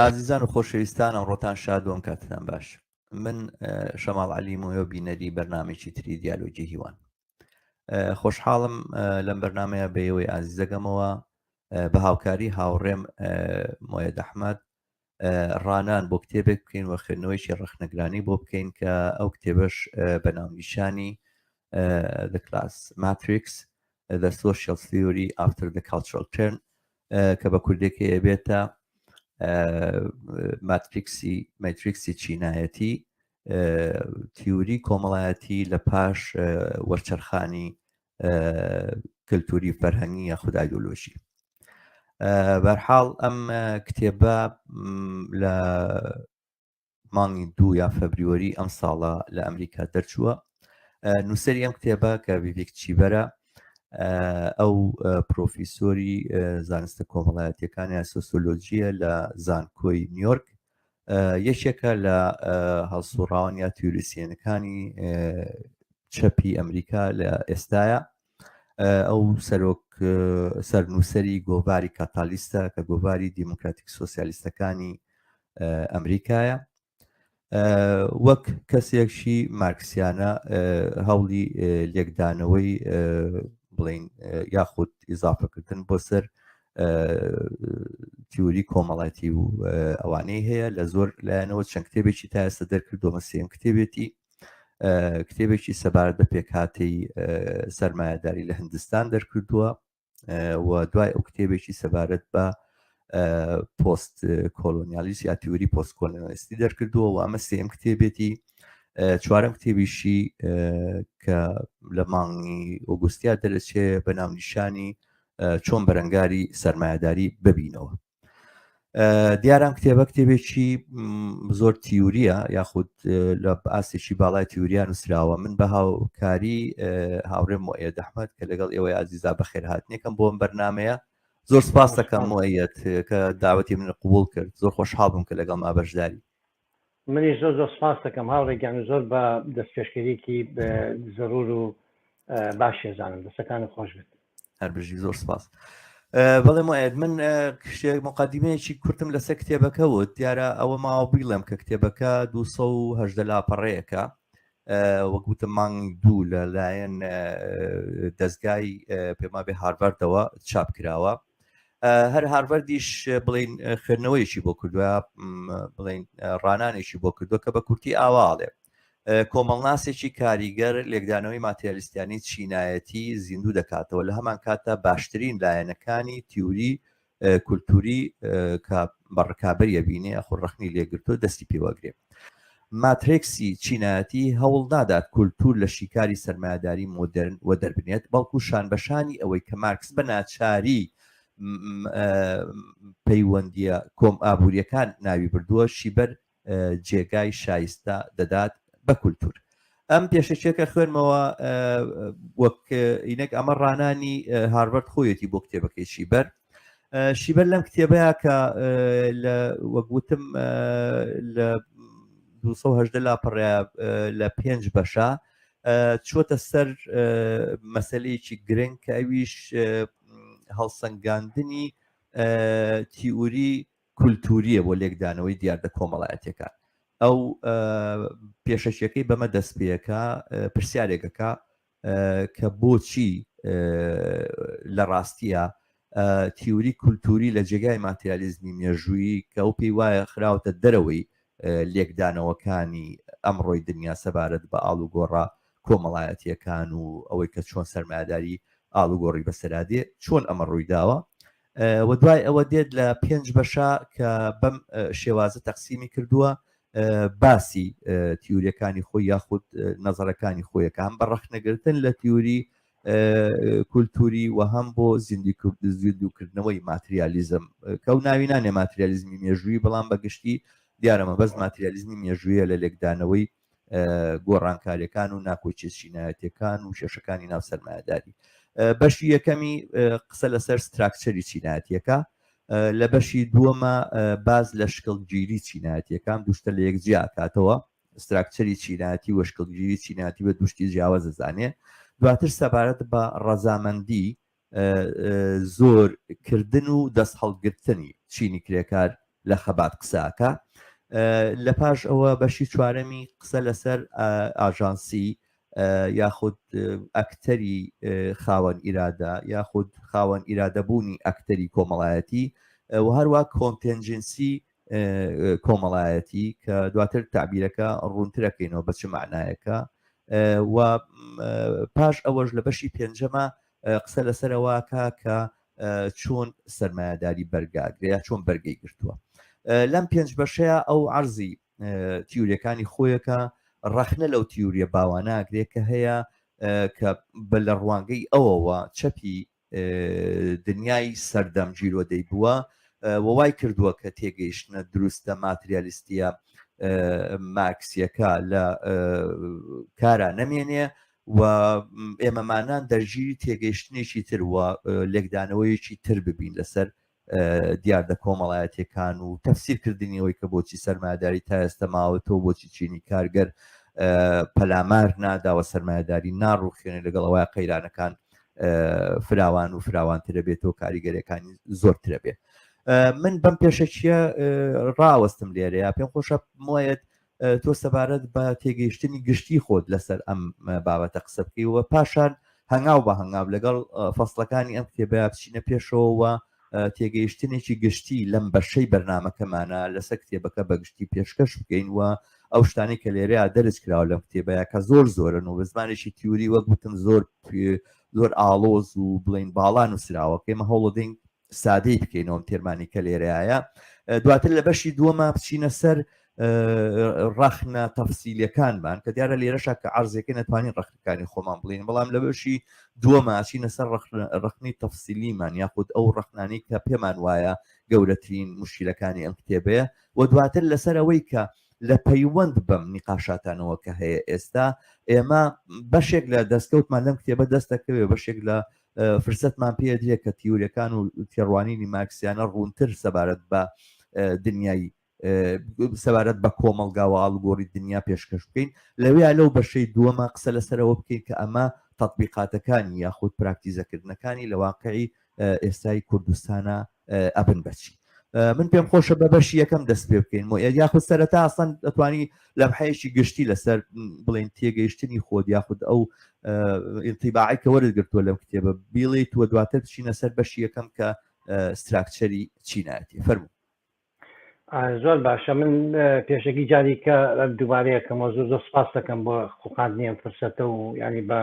ئازیزان و خۆشەویستان ئەمڕۆتان شاد و ئەم کاتتان باش. من شەماڵ عەلیمۆیە بینەری بەرنامێکی تری دیالۆجی هیوان. خۆشحاڵم لەم بەرنامەیە بە ئێوەی ئازیز دەگەمەوە بە هاوکاری هاوڕێم مۆیەد ئەحمەد ڕانان بۆ کتێبێک بکەین و خوێندنەوەیکی ڕەخنەگرانی بۆ بکەین کە ئەو کتێبەش بە ناونیشانی The Class Matrix The Social Theory After the Cultural Turn کە بە کوردێکی ئەبێتە ماتریکسی چینایەتی تیوری کۆمەڵایەتی لە پاش وەرچەرخانی کللتوری فەرهەنگی یاخود ئایدۆلۆژی. بەرحاڵ ئەم کتێبە لە مانگی 2 یا فەبریوەری ئەم ساڵە لە ئەمریکا دەرچووە. نووسەری ئەم کتێبە کە ڤیڤیک چیبەرە ئەو پرۆفیسۆری زانستە کۆمەڵایەتیەکانی سۆسیۆلۆجیە لە زانکۆی نیویۆرک، یەکێکە لە هەڵسوڕاوان یا تیوریسیەنەکانی چەپی ئەمریکا لە ئێستاە. ئەو سەرنووسەری گۆڤاری کاتالیستە کە گۆڤاری دیموکراتیک سۆسیالیستەکانی ئەمریکایە. وەک کەسێکشی مارکسیانە هەوڵی لێکدانەوەی بڵین یاخود ئیزافەکردن بۆ سەر تیوری کۆمەڵایەتی و ئەوانەی هەیە لە زۆر لایەنەوە چەند کتێبێکی تا ئێستا دەرکردووە. مەسێم کتێبێکی سەبارەت بە پێکهاتەی سەرمایەداری لە هیندستان دەرکردووە و دوای ئەو کتێبێکی سەبارەت بە پۆست کۆلۆنیالیست یا تیوری پۆست کۆلۆنیالیستی دەرکردووە و ئەمە سێم کتێبێتی. چوارەم کتێبیشی کە لە مانگی ئۆگوستیا دەرەچێ بە ناونیشانی چۆن بەرەنگاری سەرمایەداری ببینەوە. دیارم کتێبە کتێبێکی زۆر تیوریە یاخود لە ئاسێکی باڵای تیوریان نووسراوە. من بە هاوکاری هاوڕێم مۆیەد ئەحمەد کە لەگەڵ ئێوەی ئازیزا بەخێر هاتنێکم بۆ ئەم بەرنامەیە زۆر سپاس دەکەم مۆیەد کە داوەتی من قبول کرد. زۆر خۆشحاڵ بووم کە لەگەڵ ما بەشداری. منی زۆر سپاس دەکەم هاوڕێکیان زۆر بە دەستپێشکەریکی زەرور و باشێزانم دەستەکانی خۆش بێت. هەربژی زۆر سپاس. بەڵێ مۆیەد من مقدمەیەکی کورتم لەسەر کتێبەکە وت دیارە ئەوە ماوە بیڵێم کە کتێبەکە 218 لاپەڕەیەکە وەکوتە مانگی 2 لەلایەن دەستگای پێما بێ هارڤاردەوە چاپ کراوە. هەر هارڤاردیش بڵین خوێندنەوەیشی بۆ کردووە، بڵین ڕانانێکی بۆ کردووە کە بە کورتی ئاواڵێ کۆمەڵناسێکی کاریگەر لێکدانەوەی ماتریالیستیانی چینایەتی زیندوو دەکاتەوە لە هەمان کاتە باشترین لایەنەکانی تیوری کولتوری کە بەڕکابەریە بینێ ئەخۆ ڕەخنی لێگرتو دەستی پێوەگرێ. ماتریکسی چینایەتی هەوڵ نادات کولتور لە شیکاری سەرمایەداری مۆدرن و دەربنێت، بەڵکو شانبەشانی ئەوەی کە مارکس بە ناچاری پەیوەندیە کۆم ئابوووریەکان ناوی بردووە شیبەر جێگای شایستە دەدات بە کولتور. ئەم پێشەچێکە خوێنمەوە وەک ئینەک ئەمە ڕانانی هارڤارد خۆیەتی بۆ کتێبەکەی شیبەر لەم کتێبەیە کە وەکوتم لە 218 لاپەڕەیە لە 5 بەشە چۆتە سەر مەسەلەیەکی گرنگ کە ئەویش هەڵسەنگاندنی تیوری کولتوریە بۆ لێکدانەوەی دیاردە کۆمەڵایەتەکان. ئەو پێشەشیەکەی بەمە دەست پێەکە پرسیارێکەکە کە بۆچی لە ڕاستیە تیوری کولتوری لە جێگای ماتریالیزمی مێژووی کە ئەو پێی وایە خراوەتە دەرەوەی لێکدانەوەکانی ئەمڕۆی دنیا سەبارەت بە ئاڵوگۆڕە کۆمەڵایەتیەکان و ئەوەی کە چۆن سەرمایەداری ئاڵوگۆڕی بەسەرادێ چۆن ئەمە ڕوویداوە و دوای ئەوە دێت لە 5 بەشە کە بەم شێوازە تەقسیمی کردووە باسی تیوریەکانی خۆی یاخود نەزەرەکانی خۆیەکە هەم بە ڕەخنەگرتن لە تیوری کولتوری و هەم بۆ زیندووکردنەوەی ماتریالیزم کە و ناوینانێ ماتریالیزمی مێژووی بەڵام بەگشتی دیارەمە بەس ماتریالیزمی مێژوویە لە لێکدانەوەی گۆڕانکاریەکان و ناکۆچی چینایەتیەکان و شێشەکانی ناو سەرمایەداری. بەشی یەکەمی قسە لەسەر ستراکچەری چینایەتیەکە، لە بەشی دووەمە باز لە شکڵگیری چینایەتیەکان دوشتە لە یەکجیا کاتەوە ستراکچەری چینایەتی و شکڵگیری چینایەتی بە دوشتی جیاوە دەزانێ. دواتر سەبارەت بە ڕەزامەندی زۆرکردن و دەست هەڵگرتنی چینی کرێکار لە خەبات قساکە. لە پاش ئەوە بەشی چوارەمی قسە لەسەر ئاژانسی یاخود ئەکتەری خاوەن ئیرادە یاخود خاوەن ئیرادەبوونی ئەکتەری کۆمەڵایەتی و هەروە کۆنتێنجنسی کۆمەڵایەتی کە دواتر تعبیرەکە ڕوونترەکەینەوە بە چ معنایەکە. و پاش ئەوەش لە بەشی پێنجەمە قسە لەسەرەوەکە کە چۆن سەرمایه‌داری بەرگاگرەیە چۆن بەرگەی گرتووە. لەم پێنج بەشەیە ئەو عەرزی تیوریەکانی خۆیەکە ڕەخنە لەو تیوریە باواناگرێت کە هەیە کە بە لە ڕوانگەی ئەوەوە چەپی دنیای سەردەم جیرۆدەی بووە وای کردووە کە تێگەیشتنە دروستە ماتریالیستیە مارکسیەکە لە کارە نەمێنێ و ئێمەمانان دەرگیری تێگەیشتنێکی تر وە لێکدانەوەیەکی تر ببین لەسەر دیاردە کۆمەڵایەتەکان و تەفسیرکردنیەوەی کە بۆچی سەرمایه‌داری تا ئێستا ماوەتەوە بۆچی چینی کارگەر پەلامار ناداوە سەرمایه‌داری ناڕوخێنێ لەگەڵەوەی قەیرانەکان فراوان و فراوانترە بێتەوە کاریگەرەکانی زۆرترە بێت. من بەم پێشەکیە ڕاوەستم لێرەیە پێم خۆشە وایەت تۆ سەبارەت بە تێگەیشتنی گشتی خۆت لەسەر ئەم بابەتە قسە بکەیەوە پاشان هەنگاو بە هەنگاو لەگەڵ فەسڵەکانی ئەم کتێبە بچینە پێشەوە تێگەیشتنێکی گشتی لەم بەشەی بەرنامەکەمانە لەسەر کتێبەکە بەگشتی پێشکەش بکەین و ئەو شتانی کە لێرەیە دەرج کراوە لەم کتێبەیە کە زۆر زۆرن و بە زمانێکی تیوری وەک گوتم زۆر ئاڵۆز و بڵین باڵان و سراوە ئێمە هەوڵدەین سادەی بکەینەوە تێرمانی کە لێرەیە. دواتر لە بەشی دووەمە بچینە سەر ڕەخنە تەفسیلیەکانمان کە دیارە لێرەشە کە عەرزێکی نەتوانین ڕەخنەکانی خۆمان بڵین بەڵام لە بەشی دووەمە چینە سەر ڕەخنەی تەفسیلیمان یاخود ئەو ڕەخنانی کە پێمان وایە گەورەترین مشکلەکانی ئەم کتێبەیە و دواتر لەسەر ئەوەی کە لە پەیوەند بەم نیقاشاتانەوە کە هەیە ئێستا ئێمە بەشێک لە دەستکەوتمان لەم کتێبە دەستەکەوێ بەشێک لە فرسەتمان پێدرێت کە تیوریەکان و تێڕوانینی مارکسیانە ڕوونتر سەبارەت بە دنیای سەبارەت بە کۆمەڵگاوە ئاڵگۆڕی دنیا پێشکەش بکەین لەوێ لەو بەشەی دووەمە قسە لەسەرەوە بکەین کە ئەمە تەطبیقاتەکانی یاخود پراکتیزەکردنەکانی لە واقعی ئێستای کوردستانە ئەبن بەچی. من پێم خۆشە بە بەشی یەکەم دەست پێ بکەین یاخود سەرەتا ئاسان دەتوانی لەمحەیەکی گشتی لەسەر بڵێن تێگەیشتنی خۆت یاخود ئەو ئینتیباعی کە وەرگرتووە لەم کتێبە بیڵیت وە دواتر بچینە سەر بەشی یەکەم کە ستراکچەری چینایەتی فەرموو. زۆر باشە من پێشەکی جاری کە دووبارەیەکەمەوە زۆر سپاس دەکەم بۆ خوقاندنی ئەم فرسەتە و ینی بە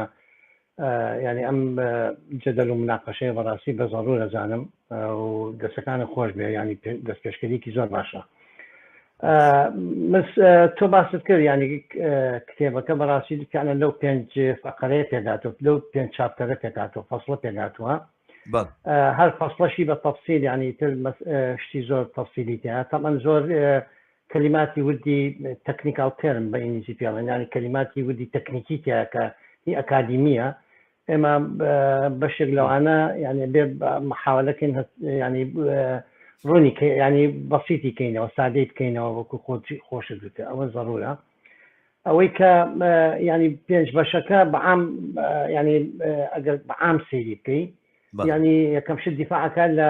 ینی ئەم جەدەل و مناقەشەی بەڕاستی بە زەڕوو دەزانم و دەستەکانە خۆش بێ ینی دەست پێشکەریکی زۆر باشە. تۆ باست کرد ینی کتێبەکە بەڕاستی دوکانە لەو 5 فەقەرەیە پێداتوە لەو 5 چاپتەرە پێداتەوە فەصلە پێداتوە هەر فەصلەشی بە تەفسیل ینی تر شتی زۆر تەفسیلی تێ تەمان زۆر کەلیماتی وردی تەکنیکال تێرم بە ئینگلیزی پێڵێن ینی کەلیماتی وردی تەکنیکی تێ کە هی ئەکادیمیە ئێمە بەشێک لەوانە ینی بێ محاولەکەین ینی ڕوونی ینی بەسیتی کەینەوە سادەی بکەینەوە وەکو خۆشە دوتە ئەوە زەڕورە ئەوەی کە ینی 5 بەشەکە بەعام ینی ئەگەر بەعام سەیری بکەی ینی یەکەم شت دیفاعەکە لە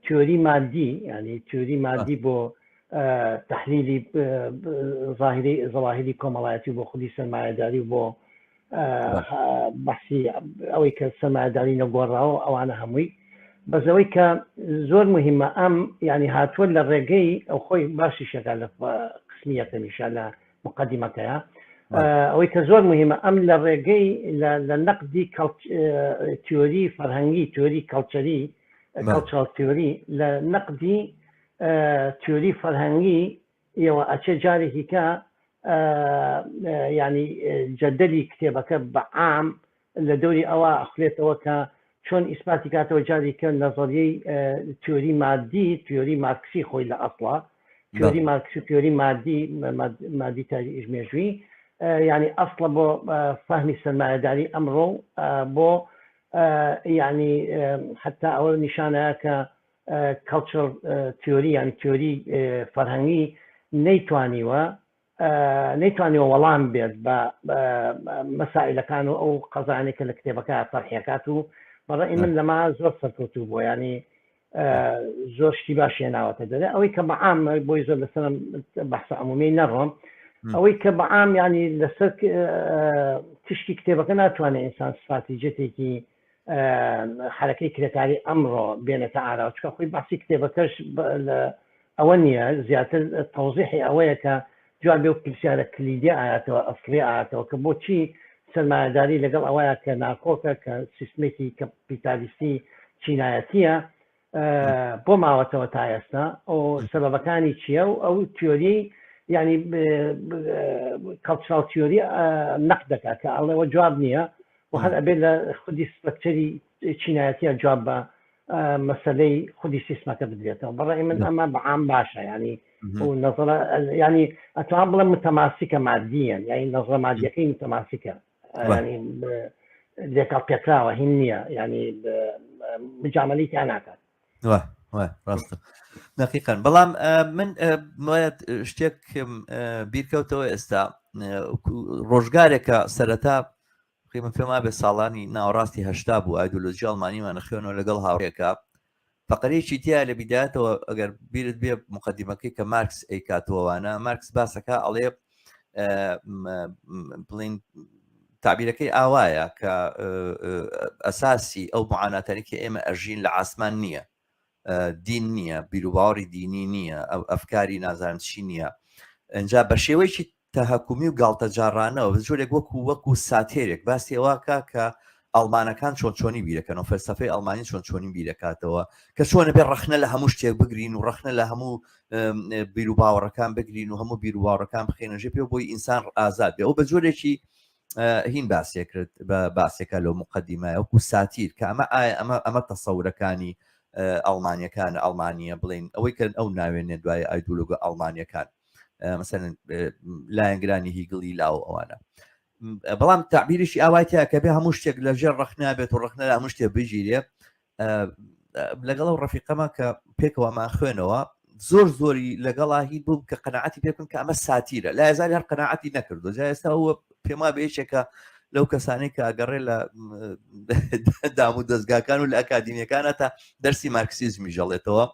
تیۆری مادی ینی تیۆری مادی بۆ تحلیلی زەواهری کۆمەڵایەتی بۆ خودی سەرمایه‌داری و بۆ بەحسی ئەوەی کە سەرمایه‌داری نەگۆڕاوە ئەوانە هەمووی بەزەوەی کە زۆر مهمە ئەم ینی هاتووە لە ڕێگەی ئەو خۆی باشی شەکە لە قسمیەکەمیشە لە مقدمەکەیە ئەوەی کە زۆر مهمە ئەم لە ڕێگەی لە نەقدی تیۆری فەرهەنگی تیۆری کەڵچەری کەڵچەڵ تیۆری لە نەقدی تیۆری فەرهەنگی ئێوە ئەچێ جارێکی کە ینی جەدەلی کتێبەکە بەعام لە دەوری ئەوە ئەخلێتەوە کە چۆن ئیسپاتی کاتەوە جاری کە نەزەریەی تیۆری مادی تیۆری مارکسی خۆی لە ئەسڵا تیۆری مارکسی تیۆری مادی تاریخ مێژووی ینی ئەسڵە بۆ فەهمی سەرمایه‌داری ئەمڕۆ بۆ ینی حتا ئەوە نیشانەیە کە کەڵچەر تیۆری ینی تیۆری فەرهەنگی نەیتوانیوە وەڵام بێت بە مەسائلەکان و ئەو قەزانێکە لە کتێبەکە تەرحیەکات و بەڕای من لەما زۆر سەرکەوتوو بۆ ینی زۆر شتی باشیە ناوەتە دەرێ ئەوەی کە بەعام بۆی زۆر لەسەر بەحسە عمومی نەڕۆم ئەوەی کە بەعام ینی لەسەر تشتی کتێبەکە ناتوانێت ئینسان استراتیجەتێکی حرەکەی کرێکاری ئەمڕۆ بێنێتە ئاراوە چکە خۆی باسی کتێبەکەش ئەوە نییە زیاتر تەوزیحی ئەوەیە کە جوان بێ و پرسیارە کلیدی ئاەتەوە ئەفری ئاەتەوە کە بۆچی سەرمایه‌داری لەگەڵ ئەوەیە کە ناکۆکە کە سیستمێکی کەپیتالیستی چینایەتیە بۆ ماوەتەوە تا ئێستا ئەو سەبەبەکانی چییە و ئەو تیۆری ینی کەڵچرال تیۆری نەق دەکات کە ئەڵێەوە جواب نییە و هەر ئەبێ لە خودی سپەکچەری چینایەتیە جواب بە مەسلەی خودی سیستمەکە بدرێتەوە بەڕێی من ئەمە بەعام باشە ینی و نظرە ینی ئەتوان بڵێ متەماسیکە مادیەن یعنی نظرە مادیەکەی متەماسیکە ینی لێکاڵ پێکراوە هین نییە ینی مجامەلی تیان ناکات ڕاستە دقیقاً بەڵام من شتێک بیرکەوتەوە ئێستا ڕۆژگارێکە سەرەتا من پێما بێ ساڵانی ناوەڕاستی هەشتا بوو ئایدۆلۆژی ئەڵمانیمانە خوێنەوە لەگەڵ هاوڕێکە فەقەرەیەکی تیا لە بیدایەتەوە ئەگەر بیرت بێ مقدمەکەی کە مارکس ئەیکاتەوەوانە مارکس باسەکە ئەڵێ بڵین تعبیرەکەی ئاوایە کە ئەساسی ئەو معاناتانی کە ئێمە ئەژین لە ئاسمان نییە دین نییە بیرروباوەڕی دینی نییە ئەو ئەفکاری نازانم چی نییە ئەجا بە شێوەیەکی تەهەکومی و گاڵتە جارانەوە جۆرێک وەکو ساتێرێک باسی ئەوواکە کە ئەڵمانەکان چۆنی بیرەکەن و فەلسەفەی ئەڵمانی چۆنی بیرەکاتەوە کە چۆنە بێ ڕەخنە لە هەموو شتێک بگرین و ڕەخنە لە هەموو بیرروباوەڕەکان بگرین و هەموو بیرروباوەڕەکان بخێنەژێ پێ بۆی ئینسان ئازاد بێ ئەو بە جۆرێکی هین باسیێکرد بە باسێکە لەو مقدمایە وەکو ساتیر کە ئەمە تەسەورەکانی ئەڵمانیەکان ئەڵمانیە بڵین ئەوەی کە ئەو ناوێنێ دوای ئایدۆلۆگە ئەڵمانیەکان مثلا لایەنگرانی هیگڵی لاو ئەوانە بەڵام تعبیریشی ئاوایتە کە بێ هەموو شتێک لەژێر ڕەخنا بێت و ڕەخنە لە هەموو شتێک بژیرێ لەگەڵ ئەو ڕەفیقەمە کە پێکەوەمان خوێنەوە زۆری لەگەڵا هی بوو کە قەناعەتی پێ بکەن کە ئەمە ساتیرە لا ێزاری هەر قەناعەتی نەکردو جا ئێستا ئەوە پێما بێشێکە لەو کەسانەی کە ئەگەڕێ لە دام و دەستگاکان و لە ئەکادیمیەکانە تا دەرسی مارکسیزمی ژەڵێتەوە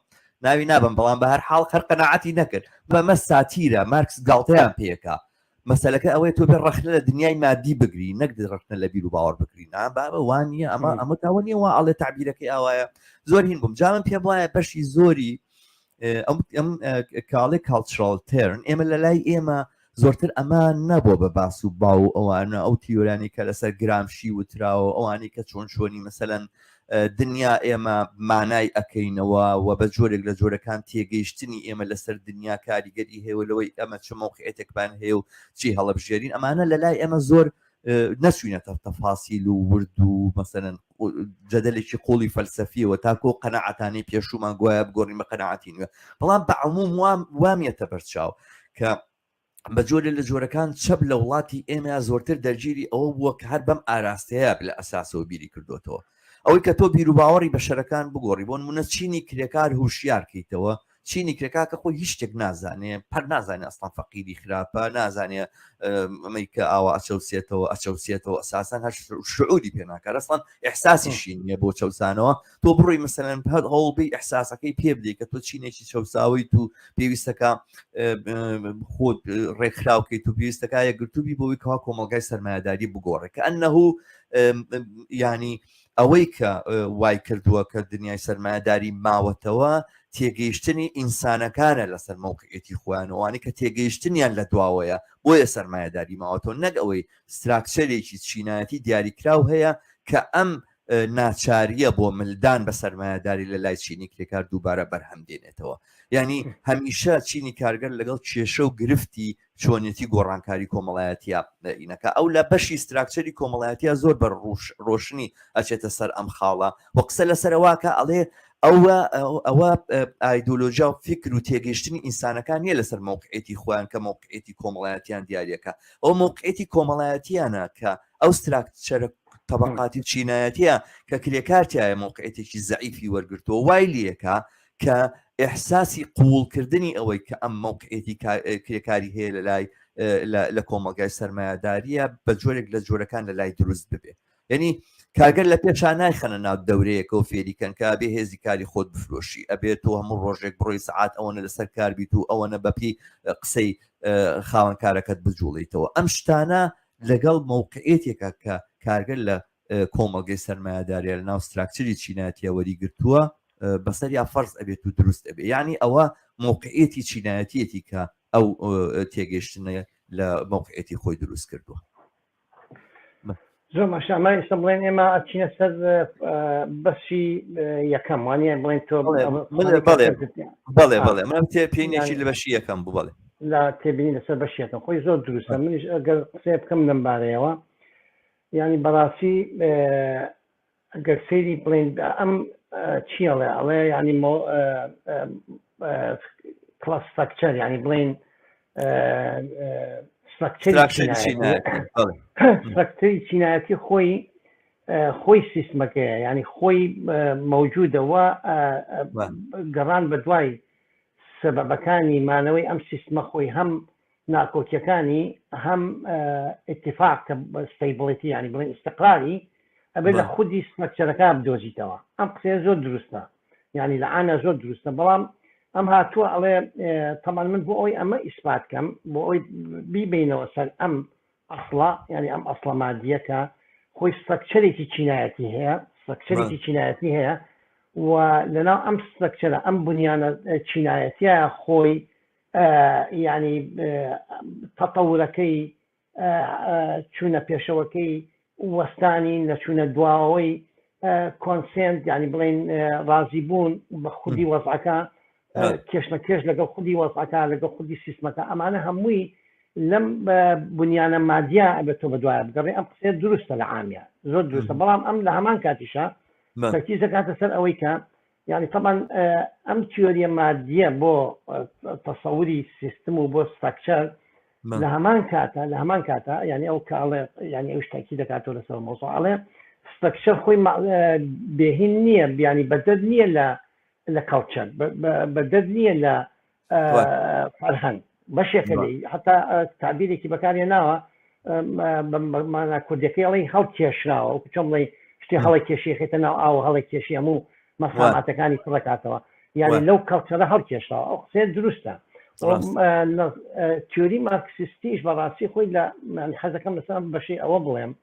ناوی نابم بەڵام بە هەر حاڵ هەر قەناعەتی نەکرد بەمە ساتیرە مارکس گاڵتەیان پێکا مەسەلەکە ئەوەیە تۆ بێ ڕەخنە لە دنیای مادی بگری نەک ڕەخنە لە بیر و باوەڕ بکرین بابە وان نییە ئەمە تاوە نیە وا ئەڵێ تعبیرەکەی ئاوایە زۆر هین بووم جا من پێم وایە بەشی زۆری ئەم کاڵێ کاڵچرال تێرن ئێمە لە لای ئێمە زۆرتر ئەمان نەبووە بە باس و باو ئەوانە ئەو تیۆرانی کە لەسەر گرامشی وتراوە ئەوانی کە چۆنی مەسەلەن دنیا ئێمە مانای ئەەکەینەوە و بە جۆرێک لە جۆرەکان تێگەیشتنی ئێمە لەسەر دنیا کاریگەری هێوە لەوەی ئەمە چ مۆقعێتێکمان هەیە و چی هەڵەبژێرین ئەمانە لە لای ئێمە زۆر نەچوینەتە تەفاسیل و ورد و مەسەلەن جەدەلێکی قوڵی فەلسەفیەوە تاکۆ قەناعەتانی پێشومان گوایە بگۆڕین بە قەناعەتی نوێ بەڵام بە عموم وامێتە بەرچاو کە بە جۆرە لە جۆرەکان چەپ لە وڵاتی ئێمە زۆرتر دەرگیری ئەوە بووە کە هەر بەم ئاراستەیە لە ئەساسەوە بیری کردوتەوە ئەوەی کە تۆ بیر و باوەڕی بەشەرەکان بگۆڕی بۆ نمونە چینی کرێکار هوشیارکەیتەوە چینی کرێکا کە خۆی هیچ شتێک نازانێ پەر نازانێت ئەسڵان فەقیری خراپە نازانێ ئەمەی کە ئاوا ئەچەوسێتەوە ئەساسان هەر شعوری پێناکات ئەسڵان ئیحساسیشی نییە بۆ چەوسانەوە تۆ بڕۆی مەسەلەن هەر هەوڵبی ئیحساسەکەی پێ بدەیت کە تۆ چینێکی چەوساوی تو پێویستەکە خۆت ڕێکخراوکەیت و پێویستەکە یەکگرتوبی بۆی کەوا کۆمەلگای سەرمایه‌داری بگۆڕێ کە ئەنەهوو ینی ئەوەی کە وای کردووە کە دنیای سەرمایه‌داری ماوەتەوە تێگەیشتنی ئینسانەکانە لەسەر مەوقعێتی خۆیانەوەوانی کە تێگەیشتنیان لە دواوەیە بۆیە سەرمایه‌داری ماوەتەوە نەک ئەوەی ستراکچەرێکی چینایەتی دیاریکراو هەیە کە ئەم ناچاریە بۆ ملدان بە سەرمایه‌داری لە لای چینی کرێکار دووبارە بەرهەم دێنێتەوە یعنی هەمیشە چینی کارگەر لەگەڵ کێشە و گرفتی چۆنیەتی گۆڕانکاری کۆمەڵایەتیە ئینەکە ئەو لە بەشی ستراکچەری کۆمەڵایەتیە زۆر بە ڕۆشنی ئەچێتە سەر ئەم خاڵە و قسە لەسەرەوەکە ئەڵێ ئەوە ئایدۆلۆژیا و فکر و تێگەیشتنی ئینسانەکان نیە لەسەر مۆقعێتی خۆیان کە مۆقعێتی کۆمەڵایەتیان دیارەکە ئەو مۆقعێتی کۆمەڵایەتیانە کە ئەو ستراکچەرە طبقاتی چینایەتیە کە کرێکارتیایە مۆقعێتێکی زەعیفی وەرگرتووە وای لێکە کە ئێحساسی قوڵکردنی ئەوەی کە ئەم مۆقعێتی کرێکاری هەیە لە لای لە کۆمەلگای سەرمایه‌داریە بە جۆرێک لە جۆرەکان لە لای دروست ببێ یعنی کارگەر لە پێشان نایخەنە ناو دەورەیەکە و فێریکەن کە بێ هێزی کاری خۆت بفرۆشی ئەبێت و هەموو ڕۆژێک بڕۆی سعات ئەوەنە لەسەر کار بیت و ئەوەنە بەپی قسەی خاوەن کارەکەت بجوڵیتەوە. ئەم شتانە لەگەڵ موقعێتێکە کە کارگەر لە کۆمەڵگەی سەرمایه‌داریە لە ناو ستراکچری چینایەتیە وەریگرتووە بەسەر یا فەرز ئەبێت و دروست ئەبێ، یعنی ئەوە موقعێتی چینایەتیەتی کە ئەو تێگەیشتنە لە موقعێتی خۆی دروست کردووە. زۆر ماشامای ئێستا بڵێن ئێمە ئەچینە سەر بەشی یەکەم وانە بڵێن تۆ بەڵێ بەڵێ من پێینێکی لە بەشی یەکەم بوو بڵێ لە تێبینی لەسەر بەشیەکەم خۆی زۆر دروستە. منیش ئەگەر قسێ بکەم لەمبارەیەوە ینی بەڕاستی ئەگەر سەیری بڵێن ئەم چیڵێ ئەڵێ ینی کلاس ستراکچەر ینی بڵێن ستراکچەری چینایەتی خۆی سیستمەکەیە ینی خۆی مەوجودەوە گەڕان بە دوای سەبەبەکانی مانەوەی ئەم سیستمە خۆی هەم ناکۆکیەکانی هەم اتفاق کە ستیبڵیتی ینی بڵێن ئیستقراری ئەبێت لە خودی ستراکچەرەکە بدۆزیتەوە. ئەم قسەیە زۆر دروستە ینی لە عانە زۆر دروستە، بەڵام ئەم هاتووە ئەڵێ تەمان من بۆ ئەوی ئەمە ئیسپات کەم بۆ ئەوی بیبینەوە سەر ئەم ئەسڵە ینی ئەم ئەسڵە مادیەکە خۆی ستراکچەرێکی چینایەتی هەیە، ستراکچەرێکی چینایەتی هەیە و لەناو ئەم ستراکچەرە ئەم بنیانە چینایەتیە خۆی ینی تەتەورەکەی چوونە پێشەوەکەی وەستانی نەچوونە دواوەی کۆنسێنت ینی بڵێن ڕازیبوون بە خودی وەزعەکە کێشمەکێش لەگەڵ خودی وەزعەکە لەگەڵ خودی سیستمەکە ئەمانە هەمووی لەم بنیانە مادیە ئەبێتەوە بە دوایە بگەڕێ. ئەم قسێ دروستە لە عامیە زۆر دروستە، بەڵام ئەم لە هەمان کاتیشە تەرکیز دەکاتە سەر ئەوەی کە ینی طبعا ئەم تیۆریە مادیە بۆ تەسەووری سیستم و بۆ ستراکچەر لە هەمان کاتە ینی ئەو کاڵێ ینی ئەو شتێکی دەکاتەوە لەسەر مۆزوع ئەڵێ ستراکچەر خۆی بێهین نییە بیانی بەدەد نییە لە کەڵچەر بەدەد نییە لە فەرهەنگ بەشێکە لێ حتا تعبیرێکی بەکارێ ناوە مانە کوردەکەی ئەڵێ هەڵ کێشراوە و چۆن بڵێ شتی هەڵی کێشی خێتە ناو ئاو هەڵی کێشی هەموو مەفاهاتەکانی پڕەکاتەوە یعنی لەو کەڵچەرە هەڵ کێشراوە. ئەو قسێ دروستە. تیۆری مارکسیستیش بەڕاستی خۆی لە حەزەکەم لەسەر بەشی ئەوە بڵێم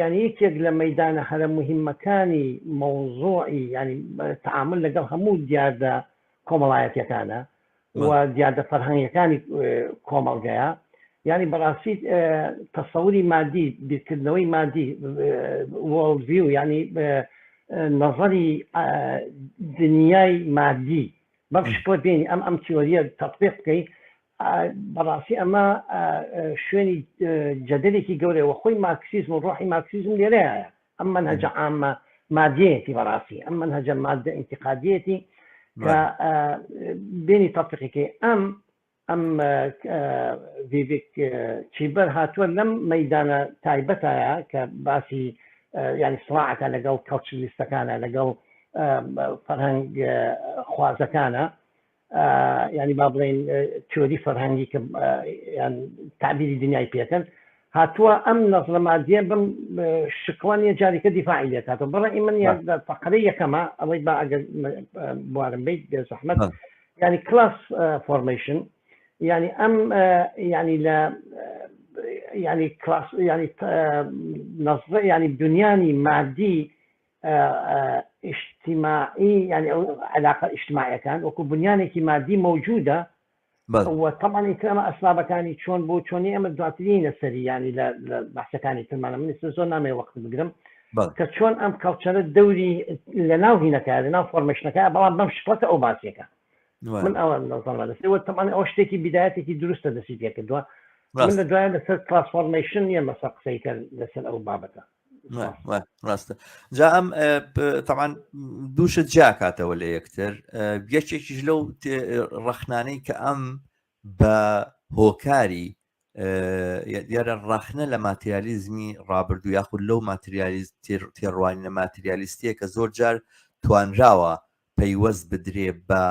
یعنی یەکێک لە مەیدانە هەرە مهمەکانی مەوزوعی ینی تعامل لەگەڵ هەموو دیاردە کۆمەڵایەتیەکانە و دیاردە فەرهەنگیەکانی کۆمەڵگەیە ینی بەڕاستی تەسەووری مادی بیرکردنەوەی مادی وۆڵد ڤیو ینی نەظەری دنیای مادی بەش بۆ بینی ئەم تیۆریە تەطبیق بکەی بەڕاستی ئەمە شوێنی جەدەلێکی گەورەیە و خۆی مارکسیزم و ڕۆحی مارکسیزم لێرەیە. ئەم منهەجە عامە مادیەتی بەڕاستی ئەم منهەجە مادە ئینتیقادیەتی کە بینی تەطبیقیکەی ئەم ڤیڤیک چیبەر هاتووە لەم مەیدانە تایبەتایە کە باسی ینی سڵاعەکە لەگەڵ کەڵچلیستەکانە لەگەڵ فەرهەنگ خوازەکانە ینی با بڵێن تیۆری فەرهەنگی کە تعبیری دنیای پێکەن هاتووە ئەم نەزڵە مادیە بم شکڵانیە جاریکە دیفاعی لێکاتەوە. بەڵێ من فەقرەی یەکەمە ئەڵێ با ئەگەر بوارم بیت بێزەحمەت ینی کلاس فۆرمیشن ینی ئەم ینی لە ینی کلاس ینی نەزڵە ینی دنیانی مادی اجتماعی ینی علاقە اجتماعیەکان وەکو بنیانێکی مادی مەوجودە و طبعا ئیترامە ئەسبابەکانی چۆن بۆ چۆنی ئەمە دواترینە سەری ینی لە بەحسەکانی ترمانە من زۆر نامێ وەخت بگرم کە چۆن ئەم کەڵچەرە دەوری لە ناو هینەکە لە ناو فۆرمێشنەکە بەڵام بەم شقەتە ئەو باسیەکە من ئەوە نەزانە دەستەوە طبعا ئەو شتێکی بیدایەتێکی دروستە دەستی پێ کردووە. من لە دوایە لەسەر ترانسفۆرمیشن یە مەسە قسەی کرد لەسەر ئەو بابەتە. ڕاستە جا ئەم تەمان دووشت جا کاتەوە لە یەکتر یەکێکیش لەو ڕەخنانەی کە ئەم بە هۆکاری دیارە ڕەخنە لە ماتریالیزمی ڕابردوو یاخود لەو تێڕوانینە ماتریالیستیە کە زۆر جار توانراوە پەیوەست بدرێ بە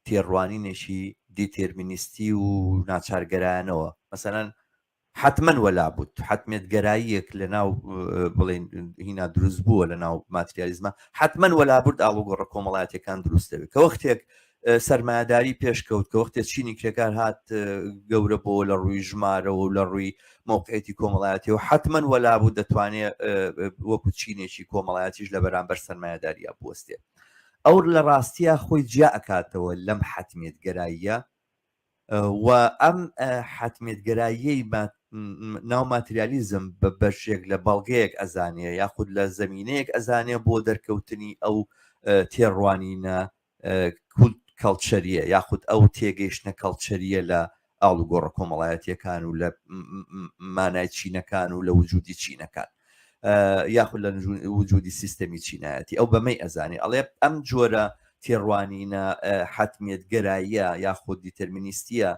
تێڕوانینێکی دیتێرمینیستی و ناچارگەرانەوە. مەسەلەن حتمما وەلا بوو حتمێت گەراییەک لە ناو بڵێن هینا دروست بووە لە ناو ماتریالیزمە حتمما وەلا بورد ئاڵوگۆڕە کۆمەڵایەتەکان دروستەوێت کە وەختێک سەرمایهداری پێشکەوت کە وەختێک چینی کرێکار هات گەورە بۆ لە ڕووی ژمارەوە و لە ڕووی موقعیتی کۆمەڵایەتیەوە حتمما وەلا بوو دەتوانێت وەکو چینێکی کۆمەڵایەتیش لە بەرامبەر سەرمایهداریە بوەستێت ئەو لە ڕاستیە خۆی جیا ئەکاتەوە لەم حتمێت گەراییە و ئەم حتمێت گەراییەی ناو ماتریالیزم بە بەشێک لە بەڵگەیەک ئەزانێ یاخود لە زەمینەیەک ئەزانێ بۆ دەرکەوتنی ئەو تێڕوانینە کەڵچەریە یاخود ئەو تێگەیشتنە کەڵچەریە لە ئاڵوگۆڕە کۆمەڵایەتیەکان و لە مانای چینەکان و لە وجودی چینەکان یاخود لە وجودی سیستەمی چینایەتی ئەو بەمەی ئەزانێ ئەڵێ ئەم جۆرە تێڕوانینە حتمێت گەراییە یاخود دیتەرمینیستیە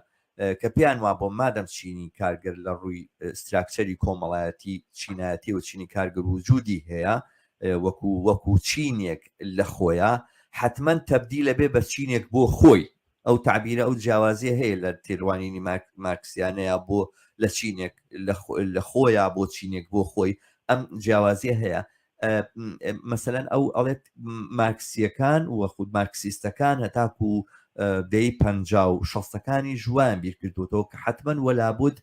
کە پیان وا بۆ مادەم چینی کارگەر لە ڕووی ستراکچەری کۆمەڵایەتی چینایەتی و چینی کارگەر وجودی هەیە وەکو چینێک لە خۆیە حتمما تەبدیلە بێ بە چینێک بۆ خۆی ئەو تعبیرە ئەو جیاوازیە هەیە لە تێڕوانینی مارکسیانەیە بۆ لە چینێک لە خۆیە بۆ چینێک بۆ خۆی ئەم جیاوازیە هەیە مەسەلەن ئەو ئەڵێت مارکسیەکان و خود مارکسیستەکان هەتاکو دەی 50 و 60ەکانی ژوان بیر کردوەوە کە حتمما وەلابوود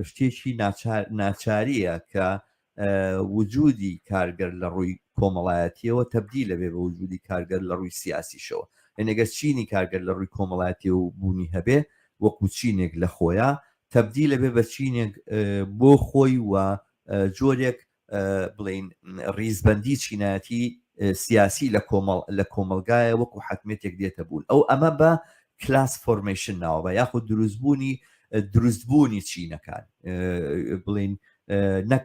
شتێکی ناچاریە کە وجودی کارگەر لە ڕووی کۆمەڵایەتیەوە تەبدیل لەبێ بە وجودی کارگەر لە ڕووی سیاسیشەوە ئەگەر چینی کارگەر لە ڕووی کۆمەڵایەتی و بوونی هەبێ وەکو چینێک لە خۆیە تەبدیل لەبێ بە چینێک بۆ خۆی و جۆرێک بڵین ڕیزبەندی چینایەتی سیاسی لە کۆمەلگایە وەکو حتمێتێک دێتە بوون ئەو ئەمە بە کلاس فۆرمیشن ناوە بە یاخود دروستبوونی چینەکان بڵین نەک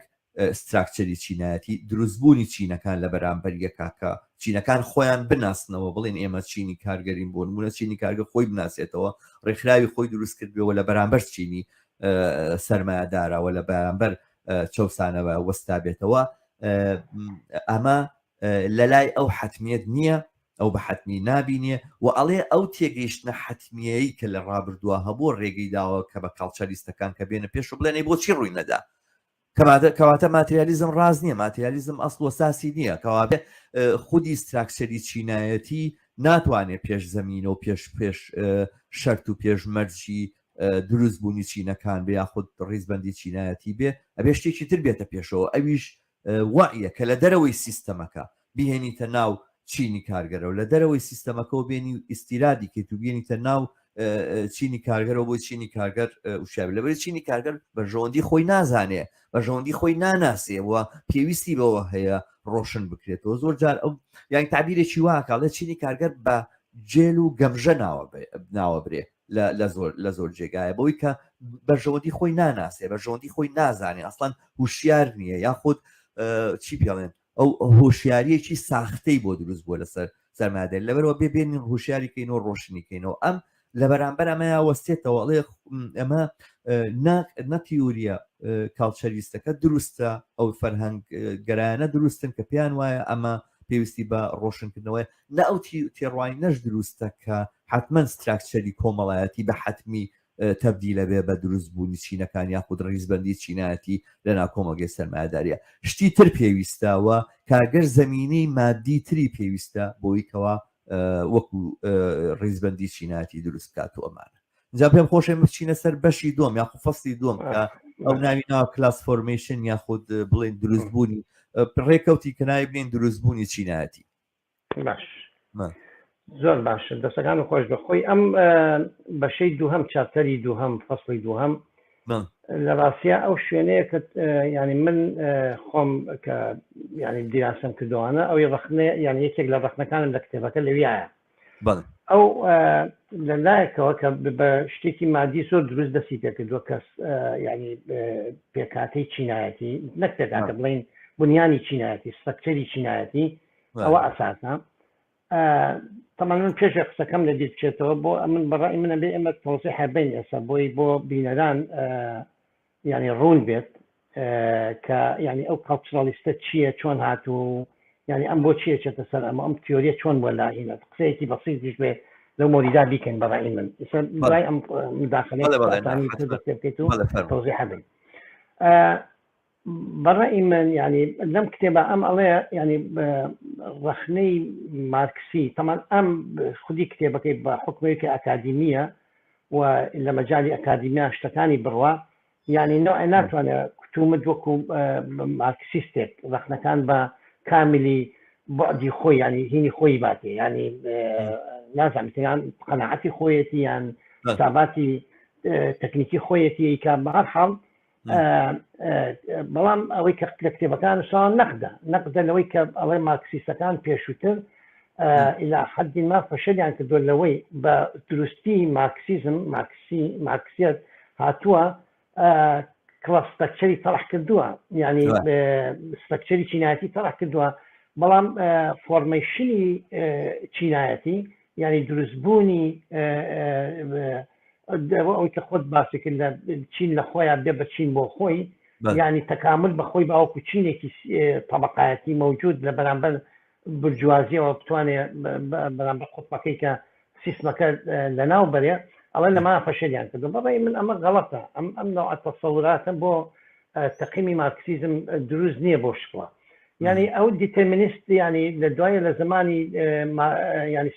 ستراکچەری چینایەتی دروستبوونی چینەکان لە بەرامبەر یەکاکە چینەکان خۆیان بناسنەوە بڵێن ئێمە چینی کارگەرین بۆ نمونە چینی کارگەر خۆی بناسێتەوە ڕێکخراوی خۆی دروست کردبێەوە لە بەرامبەر چینی سەرمایهدارەوە لە بەرامبەر چەسانەوە وەستا بێتەوە ئەمە لە لای ئەو حتمیت نییە ئەو بە حتمی نابینێ و ئەڵێ ئەو تێگەیشتنە حتمیایی کە لە ڕابردووە هەبوو ڕێگەی داوە کە بە کاڵچەریستەکان کە بێنە پێش و بڵێنێ بۆچی ڕووی نەدا کەواتە ماتریالیزم ڕاز نییە ماتریالیزم ئەسڵ و ساسی نییە کەوابێ خودی ستراکچەری چینایەتی ناتوانێت پێش زەمینە و پێش شەرت و پێشمەرجی دروستبوونی چینەکان بێ یاخود ڕیزبەندی چینایەتی بێ ئەبێ شتێکی تر بێتە پێشەوە ئەویش وایە کە لە دەرەوەی سیستەمەکە بهێنیتە ناو چینی کارگەرە و لە دەرەوەی سیستەمەکەەوە بێنی ئیسیرادی کەیت و بێنیتە ناو چینی کارگەرەوە بۆ چینی کارگەر وشاب لەبەر چینی کارگەر بە ژەوەندی خۆی نازانێ بە ژەوەندی خۆی ناناسێ وە پێویستی بەوە هەیە ڕۆشن بکرێتەوە زۆر جار ئەو یان تعبیرێکی واکڵێ چینی کارگەر بە جێل و گەمژە ناوە برێ لە زۆر جێگایە بەوەی کە بەژەوەندی خۆی ناناسێ بە ژەوەندی خۆی نازانێ ئەسڵان هوشیار نییە یاخود چی پێڵێن ئەو هۆشیاریەکی ساختەی بۆ دروست بووە لەسەر سەرمایهداری لەبەرەوە بێنین هوشیاریکەینەوە ڕۆشنیکەینەوە ئەم لە بەرامبەر ئەمەیا وەستێتەوە ئەڵێ ئەمە نەتیوریە کاڵچەریستەکە دروستە ئەو فەرهەنگ گەرایانە دروستن کە پێیان وایە ئەمە پێویستی بە ڕۆشنکردنەوەی نە ئەو تێڕوانی نەش دروستە کە حتمما ستراکچەری کۆمەڵایەتی بە حتمی تەبدیلە بێ بە دروستبوونی چینەکان یاخود ڕیزبەندی چینایەتی لە ناو کۆمەڵگەی سەرمایهداریە شتی تر پێویستەوە کارگەر زەمینەی مادی تری پێویستە بۆی کەوا وەکو ڕیزبەندی چینایەتی دروست کات و ئەمانە جا پێم خۆشم بچینە سەر بەشی دوم یاخود فەسڵی دوم کە ئەو ناوی ناوە کلاس فۆرمیشن یاخود بڵێن دروستبوونی ڕێکەوتی کە ناوی بڵێن دروستبوونی چینایەتی باش زۆر باشە دەستەکان و خۆش بخۆی ئەم بەشەی دووهەم چاپتەری دووهەم فەسڵی دووهەم لە ڕاستیە ئەو شوێنەیە کە ینی من خۆم کە ینی دیراسەم کردوانە ئەوی ڕخنێ یان یەکێک لە ڕخنەکانم لە کتێبەکە لەویایە ئەو لەلایەکەوە کە بە شتێکی مادی زۆر دروست دەسی پێ کردووە کەس ینی پێکاتەی چینایەتی نەک پێکاتە بڵین بنیانی چینایەتی ستراکچەری چینایەتی ئەوە ئەساسە تەمان من پێش قسەکەم لە دی بچێتەوە بۆ من بەڕای منە بێ ئەمە تەوزیح هەبین ئێستا بۆی بۆ بینەران ینی ڕوون بێت کە ینی ئەو کاڵچرالیستە چییە چۆن هاتوو ینی ئەم بۆ چیە چێتە سەر ئەمە ئەم تیۆریە چۆن بۆ لاهینە قسەیەکی بەسیطیش بێ لو موریدا بیکەین بەڕای من دوای ئەم مداخلەی دەکەیت و تەوزیح بدەین. بەڕای من ینی لەم کتێبە ئەم ئەڵێ ینی ڕەخنەی مارکسی تەمان ئەم خودی کتێبەکەی بە حکومەیەکی ئەکادیمیە و لە مەجای ئەکادیمیا شتەکانی بڕوا ینی ناتوانێت کتومت وەکو مارکسیستێک ڕەخنەکان بە کاملی بعدی خۆی ینی هینی خۆی باتێ ینی نازانیان قەناعەتی خۆیەتی یان حساباتی تەکنیکی خۆیەتی کە بە هەر حاڵ بەڵام ئەوەی کە لە کتێبەکانشان نەقدە لەوەی کە ئەوەی مارکسیستەکان پێشووتر إلى حد ما فشلیان کردو لەوەی بە دروستی مارکسیت هاتووە کڵاستەکچەری تەڕح کردووە ینی ستەکچەری چینایەتی تەڕح کردووە بەڵام فۆرمەیشنی چینایەتی ینی دروستبوونی ئەوەی کە خۆت باسی کرد لە چین لە خۆیان بێ بە چین بۆ خۆی ینی تەکامل بەخۆی باوەکو چینێکی طبقایەتی مەوجود لە بەرامبەر برجوازیەوە بتوانێت بەرامبەر قوتبەکەی کە سیستمەکە لە ناو بەرێ ئەڵێ لەما فەشەلیان کردو بەڵێ من ئەمە غەڵەتە ئەم نوع تەسەوراتە بۆ تەقیمی مارکسیزم دروست نییە بۆ شکڵە ینی ئەو دیترمینیست ینی لە دوایە لە زمانی ینی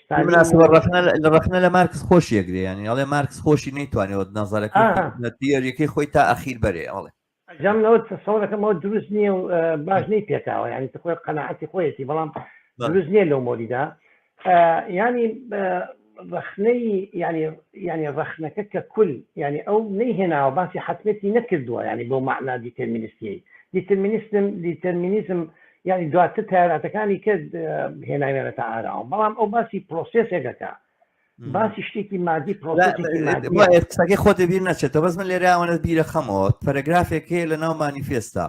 ڕەخنە لە مارکس خۆشی یەکرێ ینی ئەڵێ مارکس خۆشی نەیتوانێت نەزارەکە لە دیێریەکەی خۆی تا ئەخیر بەرێ ئەڵێ جامەوە تەسەورەکەمەوە دروست نییە و باش نەی پێکاوە ینی خۆی قەناعەتی خۆیەتی بەڵام دروست نییە لەو مۆریدا ینی ڕەخنەی ینی ڕەخنەکە کە کول ینی ئەو نەیهێناوە باسی حتمەتی نەکردووە ینی بۆ معنە دیترمینیستی دیترمینیزم ینی دواتر تایاراتەکانی کرد هێناوێنێتە ئاراوە بەڵام ئەو باسی پرۆسێسێکەکە باسی شتێکی مادی پرۆسێکی خۆت بیر نەچێتەوە بەس من لێراوانە بیرە خەمەوە پەرەگرافێک هەیە لە ناو مانیفێستا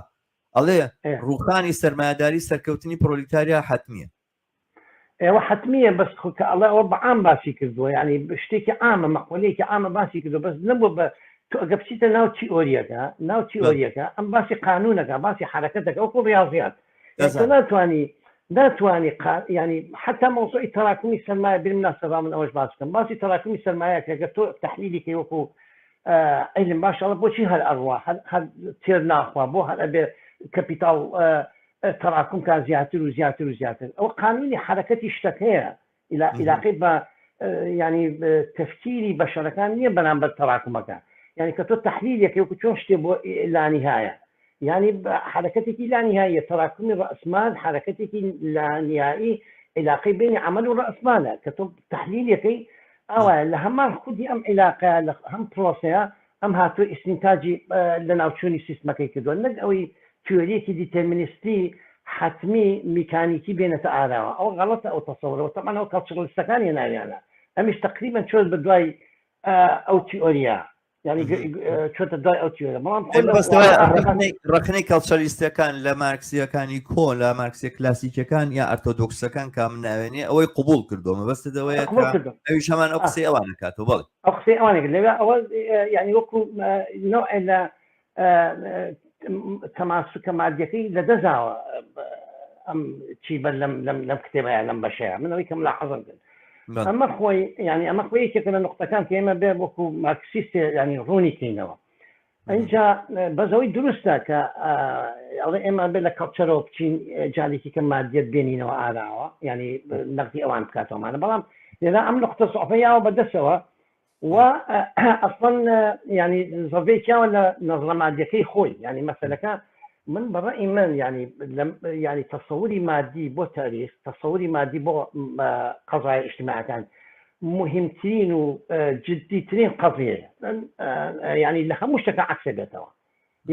ئەڵێ ڕوخانی سەرمایهداری سەرکەوتنی پرۆلیتاریا حتمیە ئێوە حتمیە بەس کە ئەڵێ ئەوە بە عام باسی کردووە ینی شتێکی ئامە مەقولەیەکی ئامە باسی کردو بەس نەبوو بە تۆ ئەگە بچیتە ناو تیۆریەکە ئەم باسی قانونەکە باسی حرەکەتەکە وەکو ڕاضیات ناتوانانی ینی حتا مۆزوعی تەراکمی سەرمایە بیر مناسبە من ئەوەش باس بکەم باسی تەراکمی سەرمایە کە تۆ تحلیلیکەی وەکو علم باشەڵە بۆچی هەر ئەڕوا هەر تێر ناخوا بۆ هەر ئەبێ کەپیتاڵ تەراکم کا زیاتر و زیاتر و زیاتر ئەو قانونی حرەکەتی شتەکەیە علاقەی بە ینی تەفکیری بەشەرەکان نییە بەرامبەر تەراکمەکە ینی کە تۆ تحلیلێکی وەکو چۆن شتێ بۆ لانیهایە ینی حرەکەتێکی لانیهایە تەراکمی ڕەسمان حرەکەتێکی لانیایی علاقەی بینی عمل و ڕەسمانە کە تۆ تحلیلەکەی ئەوە لە هەمان خودی ئەم علاقە لە هەم پرۆسەیە ئەم هاتووە ئیسنتاجی لە ناوچوونی سیستمەکەی کردووە نەک ئەوەی تیۆریەکی دیترمینیستی حتمی میکانیکی بێنێتە ئاراوە ئەو غەڵەتە ئەو تەسەورەوە تەمان ئەو کەڵچڕلیستەکانی ناویانە ئەمیش تقریبا چۆن بە دوای ئەو تیۆریە ینی چۆتە دوای ئەو تیۆرە بەڵام ڕەخنەی کەڵچەریستەکان لە مارکسیەکانی کۆ لە مارکسیە کلاسیکەکان یا ئەرتۆدۆکسەکان کام ناوێنێ ئەوەی قبول کردومە بەستە دەوەیە ئەویش هەمان ئەو قسەی ئەوان نکاتەوە بەڵێ ئەو قسەی ئەوانێک لەوێ ئەوە ینی وەکو نوع لە تەماسوکە مادیەکەی لە دەزاوە ئەم چی بە لەم کتێبەیە لەم بەشەیە من ئەوەی کەم لاحەزم کرد ئەمە خۆی ینی ئەمە خۆی یەکێکە لە نقطەکان کە ئێمە بێ وەکو مارکسیستێ ینی ڕوونی کەینەوە اینجا بەزەوەی دروستە کە ئەڵێ ئێمە بێ لە کەڵچەرەوە بچین جالێکی کە مادیەت بێنینەوە ئاراوە ینی نەقدی ئەوان بکاتەوەمانە بەڵام لێرا ئەم نقطە سۆفەیاوە بەدەستەوە و ئەسڵەن ینی زەڤێکیاوە لە نەزڵە مادیەکەی خۆی ینی مەسەلەکە من بەڕێی من ینی تەسەوری مادی بۆ تاریخ تەسەوری مادی بۆ قەزای اجتماعەکان مهمترین و جدیترین قەزیەیە ینی لە هەموو شتەکە عەکسە بێتەوە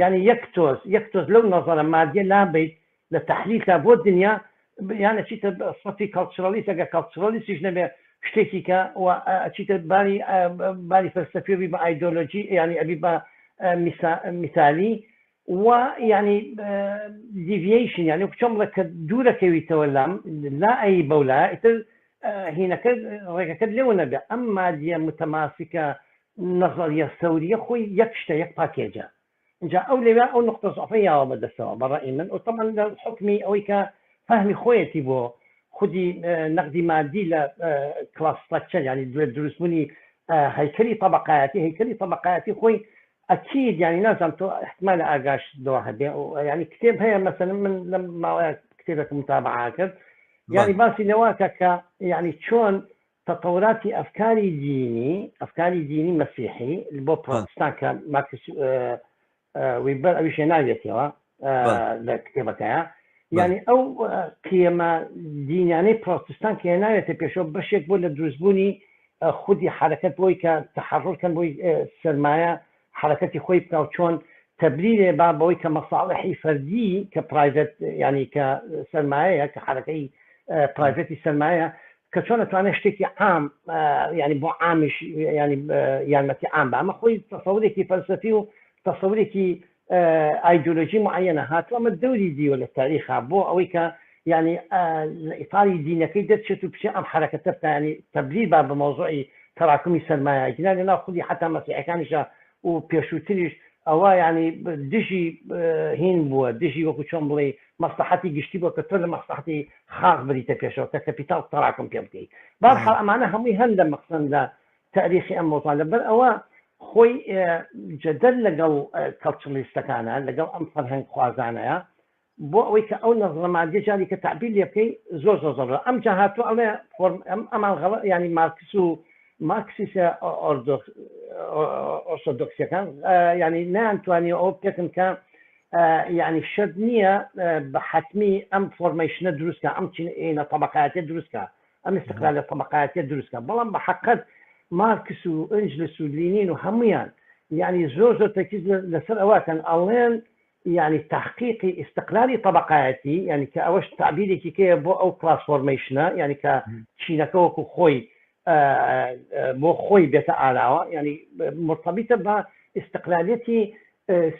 ینی یەک تۆز لەو نەزەرە مادیە لابیت لە تەحلیلکە بۆ دنیا یانە چیتە سەفی کەڵچڕەلیست ئەگە کەڵچڕەلیستیش نەبێ شتێکی کە چیتە باری فەلسەفی بە ئایدۆلۆجی ینی ئەبی بە میسالی و ینی دیڤیشن ینی چۆن بڵێ کە دوورەکەویتەوە لا ئەی بەولا ئیتر هینەکە ڕێگەکەت لێوە نەبێ ئەم مادیە متەماسیکە نەزەریە سەوریە خۆی یەک شتە یەک پاکێجە اینجا ئەو لێوێ ئەو نقطە زەعفەیەوە بەدەستەوە بەڕێی من و تەمان لە حکمی ئەوەی کە فەهمی خۆیەتی بۆ خودی نقدی مادی لە کلاس ستراکچەر ینی دروستبوونی هەیکەلی طبقاتی خۆی ئەکید ینی نازانم تۆ احتمال ئاگاشتەوە هەبێ ینی کتێب هەیە مەسەن من لەم ماوەیە کتێبێک متابعە کرد ینی باسی لەواتە کە ینی چۆن تطوراتی ئەفکاری دینی مەسیحی بۆ پرۆتستان کە مارکس ویبەر ئەویش ناوێتەوە لە کتێبەکەیە ینی ئەو قیمە دینیانەی پرۆتستان کە ناوێتە پێشەوە بەشێک بۆ لە دروستبوونی خودی حرەکەت بۆی کە تحرڕکەن بۆی سەرمایە حرەکەتی خۆی بکە و چۆن تبلیغ با بۆی کە مەصالحی فەردی کە پرایڤێت ینی کە سەرمایەیە کە حرەکەی پرایڤێتی سەرمایە کە چۆن ئەتوانێت شتێکی عام ینی بۆ عامیش ینی یارمەتی عام بە ئەمە خۆی تەسەورێکی فەلسەفی و تەسەورێکی ئایدۆلۆژی معەنە هاتووە ئەمە دەوری دیوە لە تاریخا بۆ ئەوەی کە ینی لە ئیفاری دینەکەی دەچێت و پشێ ئەم حرەکەتە بکە ینی تبلیغ با بە مۆزوعی تەراکمی سەرمایە گیرانی ناو خودی حتا مەسیحەکانیشە و پێشووتریش ئەوە ینی دژی هین بووە دژی وەکو چۆن بڵێ مەسلحەتی گشتی بووە کە تۆ لە مەسلحەتی خاص بریتە پێشەوە کە کەپیتال تەراکم پێ بکەیت بەرحاڵ ئەمانە هەمووی هەن لە مەقسەن لە تاریخی ئەم مۆزوع لەبەر ئەوە خۆی جەدەل لەگەڵ کەڵچڕلیستەکانە لەگەڵ ئەم فەرهەنگ خوازانەیە بۆ ئەوەی کە ئەو نەظەمادیە جاری کە تعبیر لێ بکەی زۆر زۆر ئەم جا هاتووە ئەڵێ ئەمان غەڵەت ینی مارکسیسە ئۆرتۆدۆکسیەکان ینی نانتوانی ئەو بکەن کە ینی شەرت نییە بە حتمی ئەم فۆرمەیشنە دروستکە ئەم چینە طبقاتیە دروستکە ئەم استقلال طبقاتیە دروستکە بەڵام بە حقیقت مارکس و ئەنجلس و لینین و هەمویان ینی زۆر تەرکیز لەسەر ئەوەکەن ئەڵێن ینی تحقیقی استقلالی طبقاتی ینی کە ئەوەش تعبیرێکی کەیە بۆ ئەو کلاس فۆرمەیشنە ینی کە چینەکە وەکو خۆی بۆ خۆی بێتە ئاراوە ینی مرتبطە بە استقلالیەتی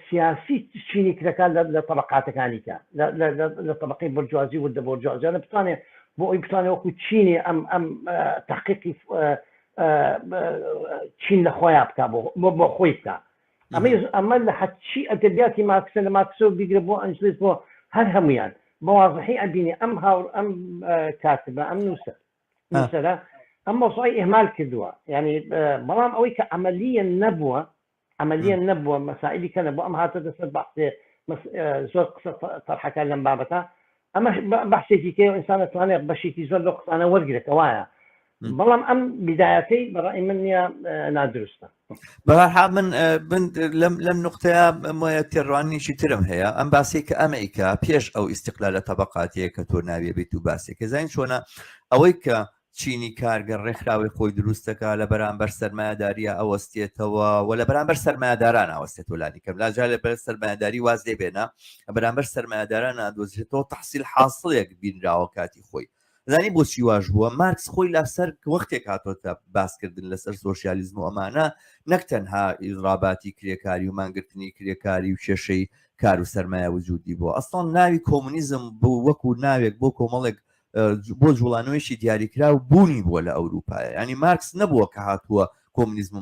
سیاسی چینی کرەکان لە طبقاتەکانی کە لە طبقەی بورژوازی و دەبورژوازیانە بتوانێت بۆ ئەوی بتوانێت وەکو چینی ئەم تحقیقی چین لە خۆیان بکە بۆ خۆی بکە ئەمە لە حەچی ئەدەبیاتی مارکسە لە مارکسەوە بیگرە بۆ ئەنجلس بۆ هەر هەمویان بەوازحی ئەبینی ئەم ئەم کاتبە ئەم نووسەرە ئەم مۆزوعی ئێمال کردووە ینی بەڵام ئەوەی کە عملیە نەبووە مەسائلی کەنە بۆ ئەم هاتە دەسەر بەحثێ زۆر قسە تەرحەکان لەم بابەتە ئەمە بەحثێکی کێ ئینسان دەتوانێت بەشێکی زۆر لەو قسانە وەرگرێت وایە بەڵام ئەم بیدایەتەی بەڕای من نییە نادروستە بەهەرحاڵ من لەم نقطەیە وایە تێڕوانیشی ترم هەیە ئەم باسی کە ئەمریکا پێش ئەو ئیستیقلالە طبقاتیە کە تۆ ناوێ بیت و باسێک کە زین چۆنە ئەوەی کە چینی کارگەر ڕێکخراوی خۆی دروستەکە لە بەرامبەر سەرمایه‌داریە ئەوەستێتەوە و لە بەرامبەر سەرمایه‌داران ئەوەستێت وڵانی کەم لاجا لە بەر سەرمایه‌داری واز لێ بێنە بەرامبەر سەرمایه‌داران نادۆزرێتەوە تەحسیل حاصڵێک بینراوە کاتی خۆی زانی بۆچی واژ بووە مارکس خۆی لەسەر وەختێک هاتۆتە باسکردن لەسەر سۆشیالیزم و ئەمانە نەک تەنها ئیزراباتی کرێکاری و مانگرتنی کرێکاری و کێشەی کار و سەرمایە وجودی بۆ ئەسڵان ناوی کۆمونیزم بوو وەکو ناوێک بۆ کۆمەڵێک بۆ جوڵانەوەیشی دیاریکرا و بوونی بووە لە ئەوروپایە ینی مارکس نەبووە کە هاتووە کۆمونیزم و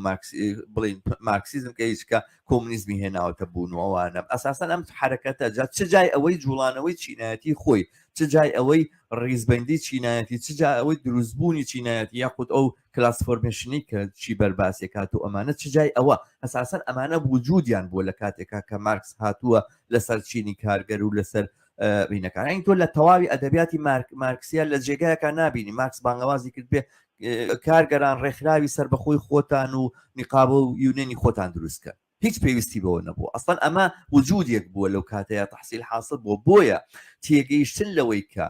بڵین مارکسیزم کە هیچکە کۆمونیزمی هێناوەتە بوونەوەوانە ئەساسەن ئەم حرەکەتە چ جای ئەوەی جوڵانەوەی چینایەتی خۆی چ جای ئەوەی ڕیزبەندی چینایەتی چ جای ئەوەی دروستبوونی چینایەتی یاخود ئەو کلاس فۆرمێشنی کە چی بەرباسێک هات و ئەمانە چ جای ئەوە ئەساسەن ئەمانە وجودیان بووە لە کاتێکا کە مارکس هاتووە لەسەر چینی کارگەر و لەسەر بینەکان ئەین تۆ لە تەواوی ئەدەبیاتی مارکسیە لە جێگایەکە نابینی مارکس بانگەوازی کرد بێ کارگەران ڕێکخراوی سربەخۆی خۆتان و نیقاب و یونێنی خۆتان دروستکە هیچ پێویستی بەوە نەبوو ئەسڵەن ئەمە وجودێک بووە لەو کاتەیە تەحسیل حاصل بۆیە تێگەیشتن لەوەی کە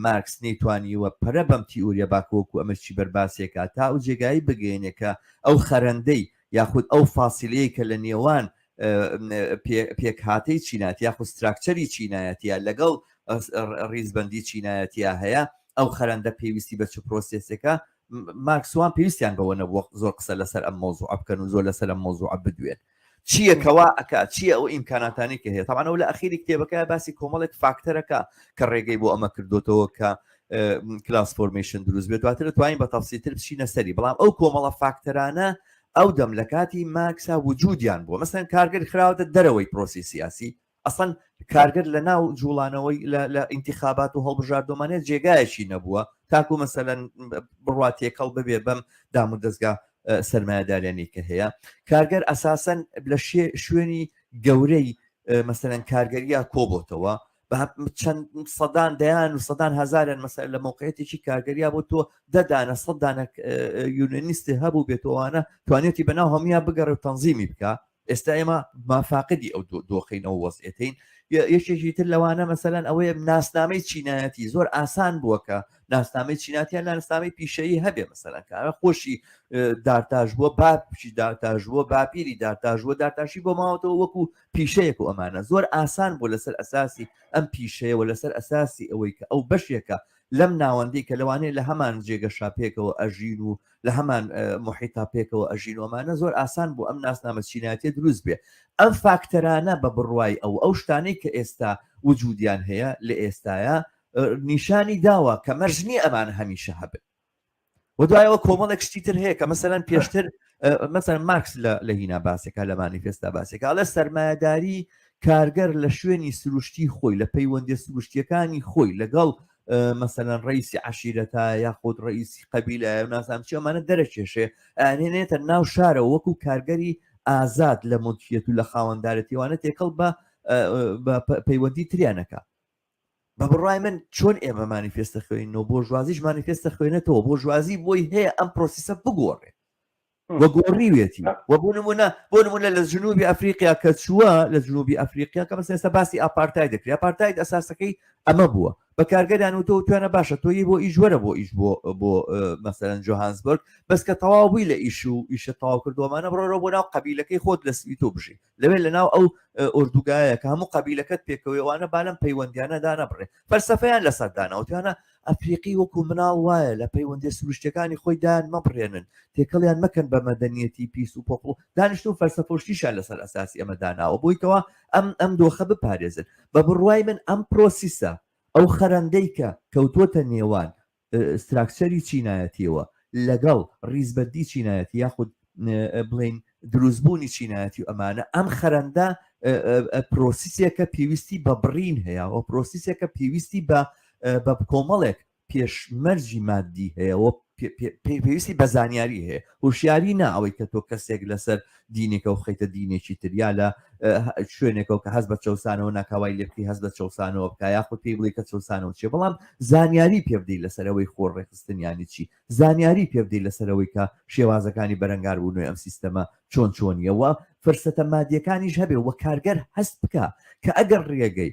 مارکس نەیتوانیوە پەرە بەم تیۆریە باکۆکو ئەمەشی بەرباسێکە تا ئەو جێگایی بگەێنێکە ئەو خەرەندەی یاخود ئەو فاسیلەیە کە لە نێوان پێکهاتەی چیناتی یاخود ستراکچەری چینایەتیە لەگەڵ ڕیزبەندی چینایەتیە هەیە ئەو خەرەندە پێویستی بە چ پرۆسێسەکە مارکسوان پێویستیان بەوە نەبووە زۆر قسە لەسەر ئەم مۆزوع بکەن و زۆر لەسەر ئەم مۆزوع بدوێن چییەکەوا ئەکات چییە ئەو ئیمکاناتانی کە هەیە تاوانەوە لە ئەخیری کتێبەکە باسی کۆمەڵێک فاکتەرەکە کە ڕێگەی بۆ ئەمە کردوتەوە کە کلاس فۆرمیشن دروست بێت دواتر توانین بە تەفسیرتر بچینە سەری بەڵام ئەو کۆمەڵە فاکتەرانە ئەو دەم لە کاتی مارکسا وجودیان بووە مەسەن کارگەر خراوەتە دەرەوەی پرۆسی سیاسی ئەسڵەن کارگەر لە ناو جوڵانەوەی لە ئینتیخابات و هەڵبژاردۆمانێت جێگایەکی نەبووە تاکو مەسەلەن بڕوا تێکەڵ ببێ بەم دام و دەستگا سەرمایه‌دارانەی کە هەیە کارگەر ئەساسەن لە شوێنی گەورەی مەسەلەن کارگەریە کۆبۆتەوە چەند سەدان دەیان و سەدان هەزارن مەسەر لە موقعەتێکی کارگەریە بۆ تۆ دەدانە سەدانە یونەنیستی هەبوو بێتەوەوانە توانێتی بەناو هەمویان بگەڕ و تەنزیمی بکە ئێستا ئێمە مافاقدی ئەو دۆخینەوە وەزعەتین یەکێکی تر لەوانە مەسەلەن ئەوەیە ناسنامەی چینایەتی زۆر ئاسان بووە کە ناسنامەی چیناتیان لە ناسنامەی پیشەیی هەبێ مەسەلەن کارە خۆشی دارتاژ بووە باپشی دارتاژ بووە باپیری دارتاژ بووە دارتاشی بۆ ماوەتەوە وەکو پیشەیەک و ئەمانە زۆر ئاسان بوو لەسەر ئەساسی ئەم پیشەیەوە لەسەر ئەساسی ئەوەی کە ئەو بەشێکە لەم ناوەندەی کە لەوانەیە لە هەمان جێگەشا پێکەوە ئەژین و لە هەمان محیتا پێکەوە ئەژین ومانە زۆر ئاسان بوو ئەم ناسنامە چیناتی دروست بێ ئەم فاکتەرانە بە بڕوای ئەو شتانەی کە ئێستا وجودیان هەیە لە ئێستاە نیشانی داوە کە مەرجنی ئەمان هەمیشە هەبێت و دوایەوە کۆمەڵێک شتی تر هەیە کە مەسەلەن پێشتر مەسەلەن مارکس لە هینا باسێکە لە مانیفێستا باسێکە ئەڵێ سەرمایه‌داری کارگەر لە شوێنی سروشتی خۆی لە پەیوەندی سروشتیەکانی خۆی لەگەڵ مەسەلەن ڕئیسی عەشیرەتە یاخود ڕئیسی قەبیلە نازانم چی ئەمانە دەرەکێشێ ئەنێنێتە ناو شارە وەکو کارگەری ئازاد لە ملکیەت و لە خاوەندارەتیوانە تێکەڵ بە پەیوەندی تریانەکە بە بڕای من چۆن ئێمە مانیفێستە خوێنەوە بۆ ژوازیش مانیفێستە خوێنێتەوە بۆ ژوازی بۆی هەیە ئەم پرۆسیسە بگۆڕێ وە گۆڕیوێتی وە بۆ نمونە لە جنوبی ئەفریقیا کە چووە لە جنوبی ئەفریقیا کە مەسەن ئێستا باسی ئاپارتای دەکرێت ئاپارتاید ئەساسەکەی ئەمە بووە بە کارگەران و تۆ توانە باشە تۆیی بۆ ئیشوەرە بۆ ئیش بۆ مەسەرەن جۆهانسبرگ بەس کە تەواو بووی لە ئیش و ئیشە تەواو کردووەمانە بڕۆ بۆ ناو قەبیلەکەی خۆت لە سوی تۆ بژی لەوێ لە ناو ئەو ئۆردوگایە کە هەموو قەبیلەکەت پێکەوەیەوانە بالم پەیوەندیانەدا نەبڕێ فەلسەفەیان لەسەردانەوە توانە ئەفریقی وەکو مناڵ وایە لە پەیوەندی سروشتەکانی خۆیدان مەبڕێنن تێکەڵیان مەکەن بە مەدەنیەتی پیس و پۆپڵ دانیشتون فەلسەفۆشتیشان لەسەر ئەساسی ئەمە داناوە بۆیتەوە ئەم دۆخە بپارێزن بە بڕوای من ئەم پرۆسیسە ئەو خەرەندەی کە کەوتوتە نێوان ستراکچەری چینایەتیەوە لەگەڵ ڕیزبەردی چینایەتی یاخود بڵین دروستبوونی چینایەتی و ئەمانە ئەم خەرەندە پرۆسیسێکە پێویستی بە بڕین هەیە و پرۆسیسێکە پێویستی بە کۆمەڵێک پێشمەرجی مادی هەیە پێویستی بە زانیاری هەیە هوشیاری نا ئەوەی کە تۆ کەسێک لەسەر دینێکە و خەیتە دینێکی تریا لە شوێنێکەوە کە هەست بە چەسانەوە ناکاوای لێبکی هەست بە چەسانەوە بکە یاخود پێی بڵێ کە چەسانەوە چێ بەڵام زانیاری پێ بدەیت لەسەرەوەی خۆڕێخستنیانی چی زانیاری پێ بدەیت لەسەرەوەی کە شێوازەکانی بەرەنگار بوونەوەی ئەم سیستەمە چۆنیەوە فرسەتە مادیەکانیش هەبێ وە کارگەر هەست بکە کە ئەگەر ڕێگەی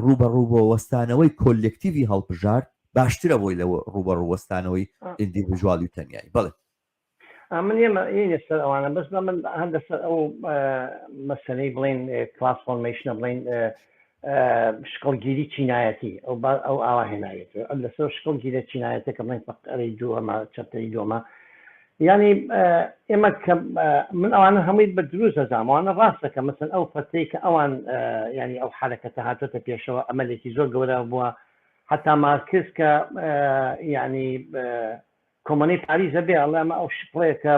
ڕوبەڕوو وەستانەوەی کۆلێکتیڤی هەڵبژار باشترە بۆی لەوە ڕوبەڕووەستانەوەی ئیندیڤیژوالی و تەنیایی بڵێ من ئێمە سەر ئەوانە بەس من هەندەسەر ئەو مەسەلەی بڵێن کلاس فۆرمێشنە بڵێن شکڵگیری چینایەتی ئەو ئاواهێنایەت لەسەر شکڵگیرە چینایەتە کە بڵێن فەقەرەی دووەمە چەپتەری دووەمە یعنی ئێمە من ئەوانە هەمووی بە دروست دەزانەوانە ڕاستە کە مەسەن ئەو فەتەی کە ئەوان ینی ئەو حرەکەتە هاتوۆتە پێشەوە ئەمەلێکی زۆر گەورە بووە حتا مارکس کە ینی کۆمەنی پاریزە بێ ئەڵێمە ئەو شپڵەیەکە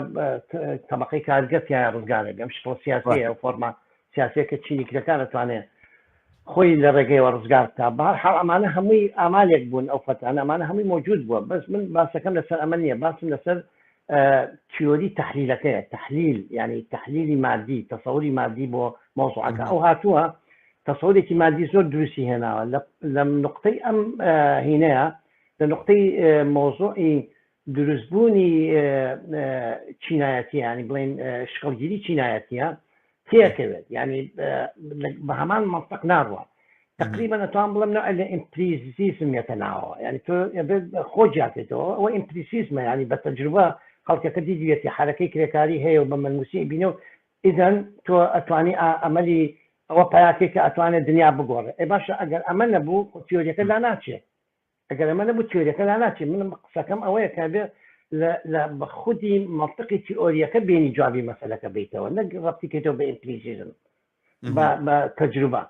تەبەقەی کارگەرتیان ڕزگارە بێم شپڵ سیاسیە ئەو فۆرما سیاسەکە چینی کرەکان دەتوانێت خۆی لە ڕێگەیەوە ڕزگار تا بەهەرحاڵ ئەمانە هەمووی ئامالێک بوون ئەو فەتانە ئەمانە هەمووی موجود بووە بەس من باسەکەم لەسەر ئەمە نییە باسم لەسەر تیۆری تحلیلەکەیە تحلیل ینی تحلیلی مادی تەسەوری مادی بۆ مۆزوعەکە ئەو هاتووە تەسەورێکی مادی زۆر دروستی هێناوە لە نقطەی ئەم هینەیە لە نقطەی مۆزوعی دروستبوونی چینایەتی ینی بڵێن شکڵگیری چینایەتیە تێکەوێت ینی بە هەمان منطق ناڕوە تقریبا نتوان بڵم نوع لە ئیمپریزیزم یەتە ناوە ینی تۆ خۆ جاتێتەوە ئەوە ئیمپریسیزمە ینی بە تەجروبە خەڵکەکە دیدوێتی حرەکەی کرێکاری هەیە و بە مەلموسی بینە و ئیدەن تۆ ئەتوانی ئەمەلی ئەوە پایاکێک کە ئەتوانێت دنیا بگۆڕێ ئێ باشە ئەگەر ئەمە نەبوو تیۆریەکە لا ناچێت ئەگەر ئەمە نەبوو تیۆریەکە لا ناچێت من قسەکەم ئەوەیە کە بێ لە بە خودی منطقی تیۆریەکە بینی جوابی مەسەلەکە بیتەوە نەک ڕەبتیکێتەوە بە ئیمپلیسیزم بە تەجروبە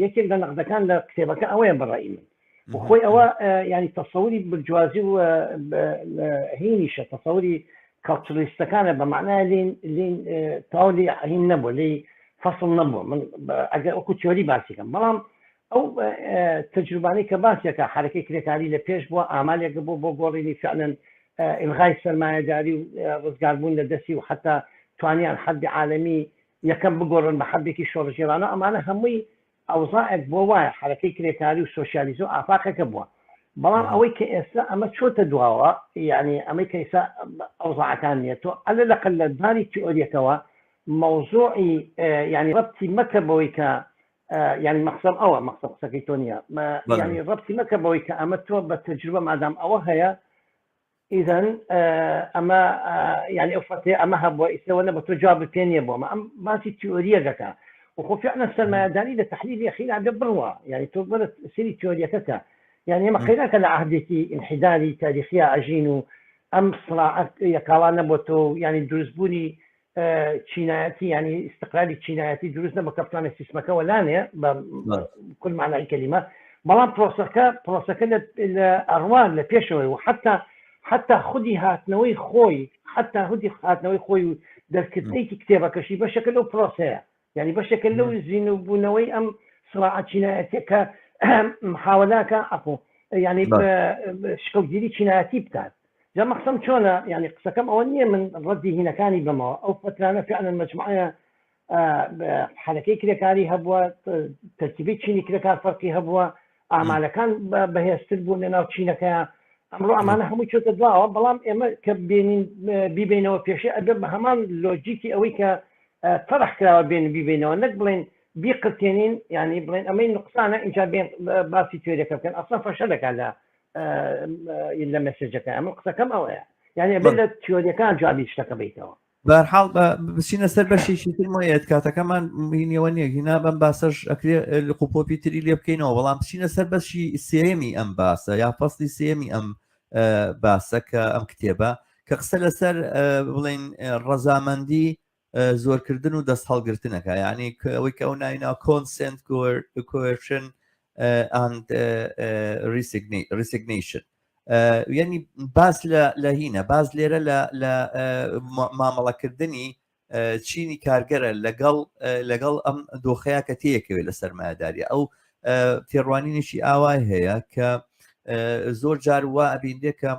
یەکێک لە نەقدەکان لە کتێبەکە ئەوەیە بەڕای من خۆی ئەوە ینی تەسەوری برجوازی و هینیشە تەسەوری کاڵچڕیستەکانە بە معنای لین تاولی هین نەبوو لی فەسڵ نەبوو من ئەگەر ئەوکو تیۆری باسیکەم بەڵام ئەو تەجروبانەی کە باسیەکە حرەکەی کرێکاری لە پێش بووە ئامالێک بوو بۆ گۆڕینی فعلەن ئلغای سەرمایەداری و ڕزگاربوون لە دەستی و حتا توانیان حەدی عالەمی یەکەم بگۆڕن بە حەدێکی شۆڕژێرانە ئەمانە هەمووی ئەوزاعێک بۆ وایە حرەکەی کرێکاری و سۆشیالیزم و ئافاقەکە بووە بەڵام ئەوەی کە ئێستا ئەمە چۆتە دواوە یعنی ئەمەی کە ئێستا ئەوزاعەکان نیە تۆ ئەلە لەقل لە دانی تیۆریەکەوە موضوعی يعني ربطي مكبوي ك يعني مقصد أو مقصد سكيتونيا ما يعني ربطي مكبوي كأمتوا بالتجربة ما دام أو هي إذن أما يعني أفتي أما هبوا يسوون بتجربة ثانية بوا ما في تيوريا ذكاء وخو فعلا السلمى داني لتحليل يخيل عند بروا يعني تقبل سيري تيوريا كذا يعني ما خليناك لعهدتي انحداري تاريخية عجينو أم صراع يقالنا بوتو يعني درسبوني چینایەتی ینی استقلالی چینایەتی دروست نەبوو کە بتوانێت سیستمەکەەوە لانێ بكل معنى الكلمة بەڵام پرۆسەکە لە ئەڕوان لە پێشەوەی و حتا خودی هاتنەوەی خۆی و دەرکردەیەکی کتێبەکەشی بەشەکە لەو پرۆسەیە ینی بەشەکە لەو زیینبوونەوەی ئەم سڵاع چینایەتی کە محاولاکە ئەپۆ ینی شکەوتگیری چینایەتی بکات جا مەقسەم چۆنە يعني قسەکەم ئەوە نییە من ڕەدی هینەکانی بمەوە ئەو فترانە فعلا مجموعە حرەکەی کرێکاری هەبووە تەرکیبی چینی کرێکار فەرقی هەبووە ئامالەکان بەهێزتر بوون لە ناو چینەکە ئەمڕۆ ئەمانە هەمووی چۆتە دواوە بەڵام ئێمە کە بیبینەوە پێشێ ئەبێ بە هەمان لۆجیکی ئەوەی کە تەرح کراوە بیبینەوە نەک بڵێن بیقرتێنین يعني بڵێن ئەمەی نقصانە اینجا بێن باسی تێریەکە بکەن ئەسڵا فەشە دەکات لە مەسێجەکە ئەمە قسەکەم ئەوەیە یعنی بێت لە تیۆریەکان جوابی شتەکە بیتەوە بەرحاڵ بچینە سەر بەشێکی ترمەیەت کاتەکەمان هینەوە نییە هینا بەم باسەش ئەکرێ لە قوپۆپی تری لێ بکەینەوە بەڵام بچینە سەر بەشی سێمی ئەم باسە یا فەسڵی سێمی ئەم باسە کە ئەم کتێبە کە قسە لەسەر بڵێن ڕەزامەندی زۆرکردن و دەست هەڵگرتنەکە یعنی ئەوەی کە ئەو ناوینا consent coercion and resignation یعنی باس لە هینە باز لێرە لە مامەڵەکردنی چینی کارگەرە لەگەڵ ئەم دۆخەیە کە تەیەکەوێت لە سەرمایەداریە ئەو تێڕوانینێکی ئاوای هەیە کە زۆر جار وا ئەبیندێ کە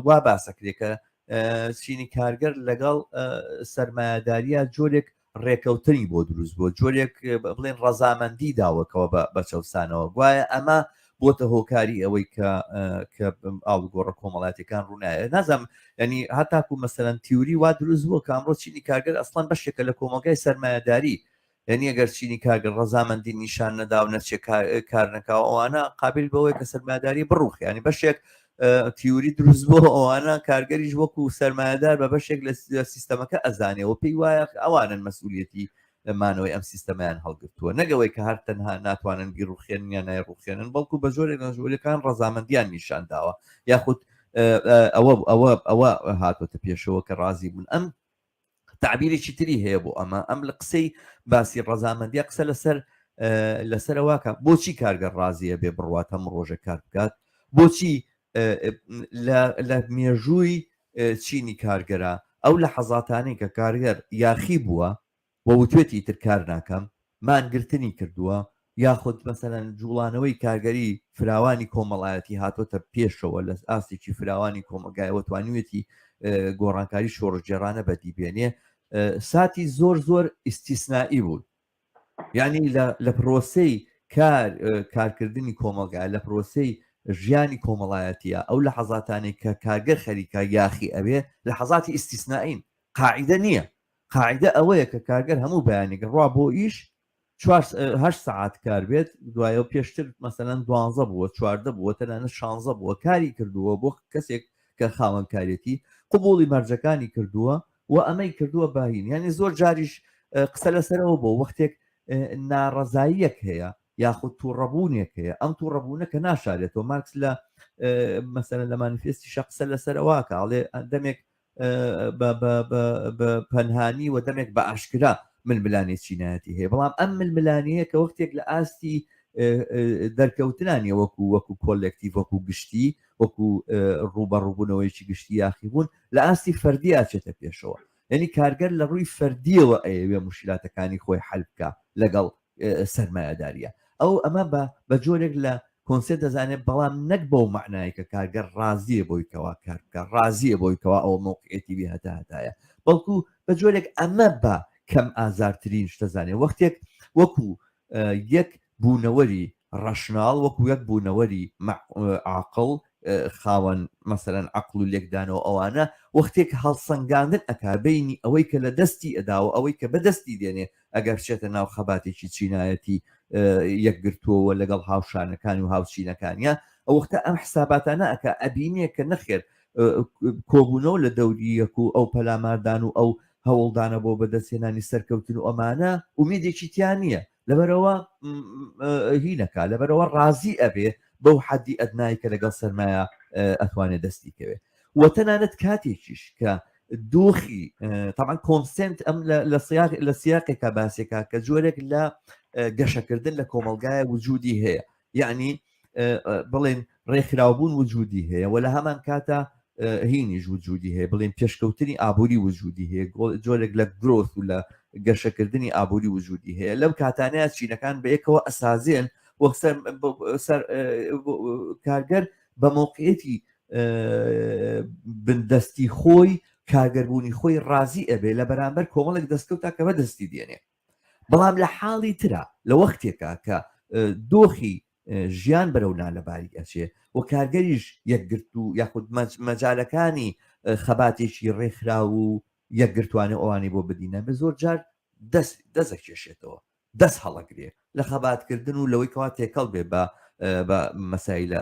وا باسەکرێ کە چینی کارگەر لەگەڵ سەرمایەداریە جۆرێک ڕێکەوتنی بۆ دروست بۆ جۆرێک بڵێن ڕەزامەندی داوەکەوە بە چەوسانەوە گوایە ئەمە بۆتە هۆکاری ئەوەی کە ئاڵگۆڕە کۆمەڵاتەکان ڕوونایە نازم ینی هەتاکو مەسەرەن تیوری وا دروست بووە کامڕۆ چینی کارگەر ئەسڵان بەشێکە لە کۆمەلگای سەرمایەداری یعنی ئەگەر چینی کارگەر ڕەزامەندی نیشان نەدا و نەچێ کار نەکاو ئەوانە قابل بەوەی کە سەرمایەداری بڕوخ ینی بەشێک تیوری دروست بۆ ئەوانە کارگەریش وەکو سەرمایەدار بە بەشێک لە سیستەمەکە ئەزانێەوە پێی وایە ئەوانن مەسئولیەتی مانەوەی ئەم سیستەمیان هەڵگرتووە نەگەوەی کە هەر تەنها ناتوانن بیڕوخێن یا نایڕوخێنن بەڵکو بە زۆرێک نەژۆریەکان ڕەزامەندیان نیشان داوە یاخود ئەوە هاتوۆتە پێشەوە کە ڕازی بوون ئەم تعبیرێکی تری هەیە بۆ ئەم لە قسەی باسی ڕەزامەندیە قسە لەسەرەوەکە بۆچی کارگەر ڕازیە بێ بڕوات هەم ڕۆژە کار بکات بۆچی لە مێژووی چینی کارگەرە ئەو لە حەزاتانەی کە کارگەر یاخی بووە بۆ وتوێتی تر کار ناکەم مانگرتنی کردووە یاخود مەسەرەن جوڵانەوەی کارگەری فراوانی کۆمەڵایەتی هاتوۆتە پێشەوە لە ئاستێکی فراوانی کۆمەلگایەوە توانوێتی گۆڕانکاری شۆڕژێرانە بەدیبێنێ ساتی زۆر ئیستیسنایی بوو یعنی لە پرۆسەی کارکردنی کۆمەلگای لە پرۆسەی ژیانی کۆمەڵایەتیە ئەو لە حەزاتانی کە کارگەر خەریکە یاخی ئەوێ لە حەزاتی ئیستیسنائین قاعدە نییە قاعدە ئەوەیە کە کارگەر هەموو بەیانێک ڕوا بۆ ئیش 8 ساعت کار بێت دوایە و پێشتر مەسەلەن 12 بووە 14 بووە تەنانەت 16 بووە کاری کردووە بۆ کەسێک کە خاوەنکارێتی قبوڵی مەرجەکانی کردووە و ئەمەی کردووە باهین یعنی زۆر جاریش قسە لەسەرەوە بۆ وەختێک ناڕەزاییەک هەیە یاخود تووڕەبوونێک هەیە ئەم تووڕەبوونە کە ناشارێتەوە مارکس لە مەسەلەن لە مانیفێستی شەقسە لەسەرەوەکە ئاڵێ دەمێک بە پەنهانی و دەمێک بە ئاشکرا ململانی چینایەتی هەیە بەڵام ئەم ململانیە کە وەختێک لە ئاستی دەرکەوتنانی وەکو کۆلێکتیڤ وەکو گشتی وەکو ڕوبەڕووبوونەوەیکی گشتی یاخی بوون لە ئاستی فەردی ئاچێتە پێشەوە یعنی کارگەر لە ڕووی فەردیەوە ئەیەوێ مشکلاتەکانی خۆی حەل بکە لەگەڵ سەرمایەداریە ئەو ئەمە بە جۆرێک لە کۆنسێت دەزانێت بەڵام نەک بەو معنای کە کارگەر ڕازیە بۆی کەوا کارکە ڕازیە بۆی کەوا ئەو موقعێتی هەتا هەتایە بەڵکو بە جۆرێک ئەمە بە کەم ئازارترین شتەزانێ وەختێک وەکو یەک بوونەوەری ڕەشناڵ وەکو یەک بوونەوەری عاقڵ خاوەن مەسەرەن عەقڵ و لێکدانەوە ئەوانە وەختێک هەڵسەنگاندن ئەکا بینی ئەوەی کە لە دەستی ئەداوە ئەوەی کە بەدەستی دێنێ ئەگەر بچێتە ناو خەباتێکی چینایەتی یەکگرتووەوە لەگەڵ هاوشانەکانی و هاوچینەکانیە ئەو وەختە ئەم حساباتانە ئەکا ئەبینێ کە نەخێر کۆبوونەوە لە دەوریەک و ئەو پەلاماردان و ئەو هەوڵدانە بۆ بەدەستێنانی سەرکەوتن و ئەمانە ومیدێکی تیان نییە لەبەرەوە هینەکە لەبەرەوە ڕازی ئەبێ بەو حەدی ئەدنای کە لەگەڵ سەرمایە ئەتوانێت دەستیکەوێ وە تەنانەت کاتێکیش کە دۆخی تامان کۆنسنت ئەم لە سیاقێکا باسێکا کە جۆرێک لە گەشەکردن لە کۆمەلگایە وجودی هەیە یعنی بڵێن ڕێکخراوبوون وجودی هەیە و لە هەمان کاتە هینیش وجودی هەیە بڵێن پێشکەوتنی ئابووری وجودی هەیە جۆرێک لە گرۆث و لە گەشەکردنی ئابووری وجودی هەیە لەم کاتانەیە چینەکان بە یەکەوە ئەسازێن سەر کارگەر بە موقعێتی بندەستی خۆی کارگەربوونی خۆی ڕازی ئەبێ لە بەرامبەر کۆمەڵێک دەستکەوتا کە بە دەستی دێنێ بەڵام لە حاڵی ترا لە وەختێکە کە دۆخی ژیان بەرەو نالەباری ئەچێ و کارگەریش یەکگرت و یاخود مەجالەکانی خەباتێکی ڕێکخرا و یەکگرتوانە ئەوانی بۆ بدینە بە زۆر جار دەستەکێشێتەوە دەست هەڵەگرێ لە خەباتکردن و لەوەی کەوا تێکەڵ بێ بە مەسایلە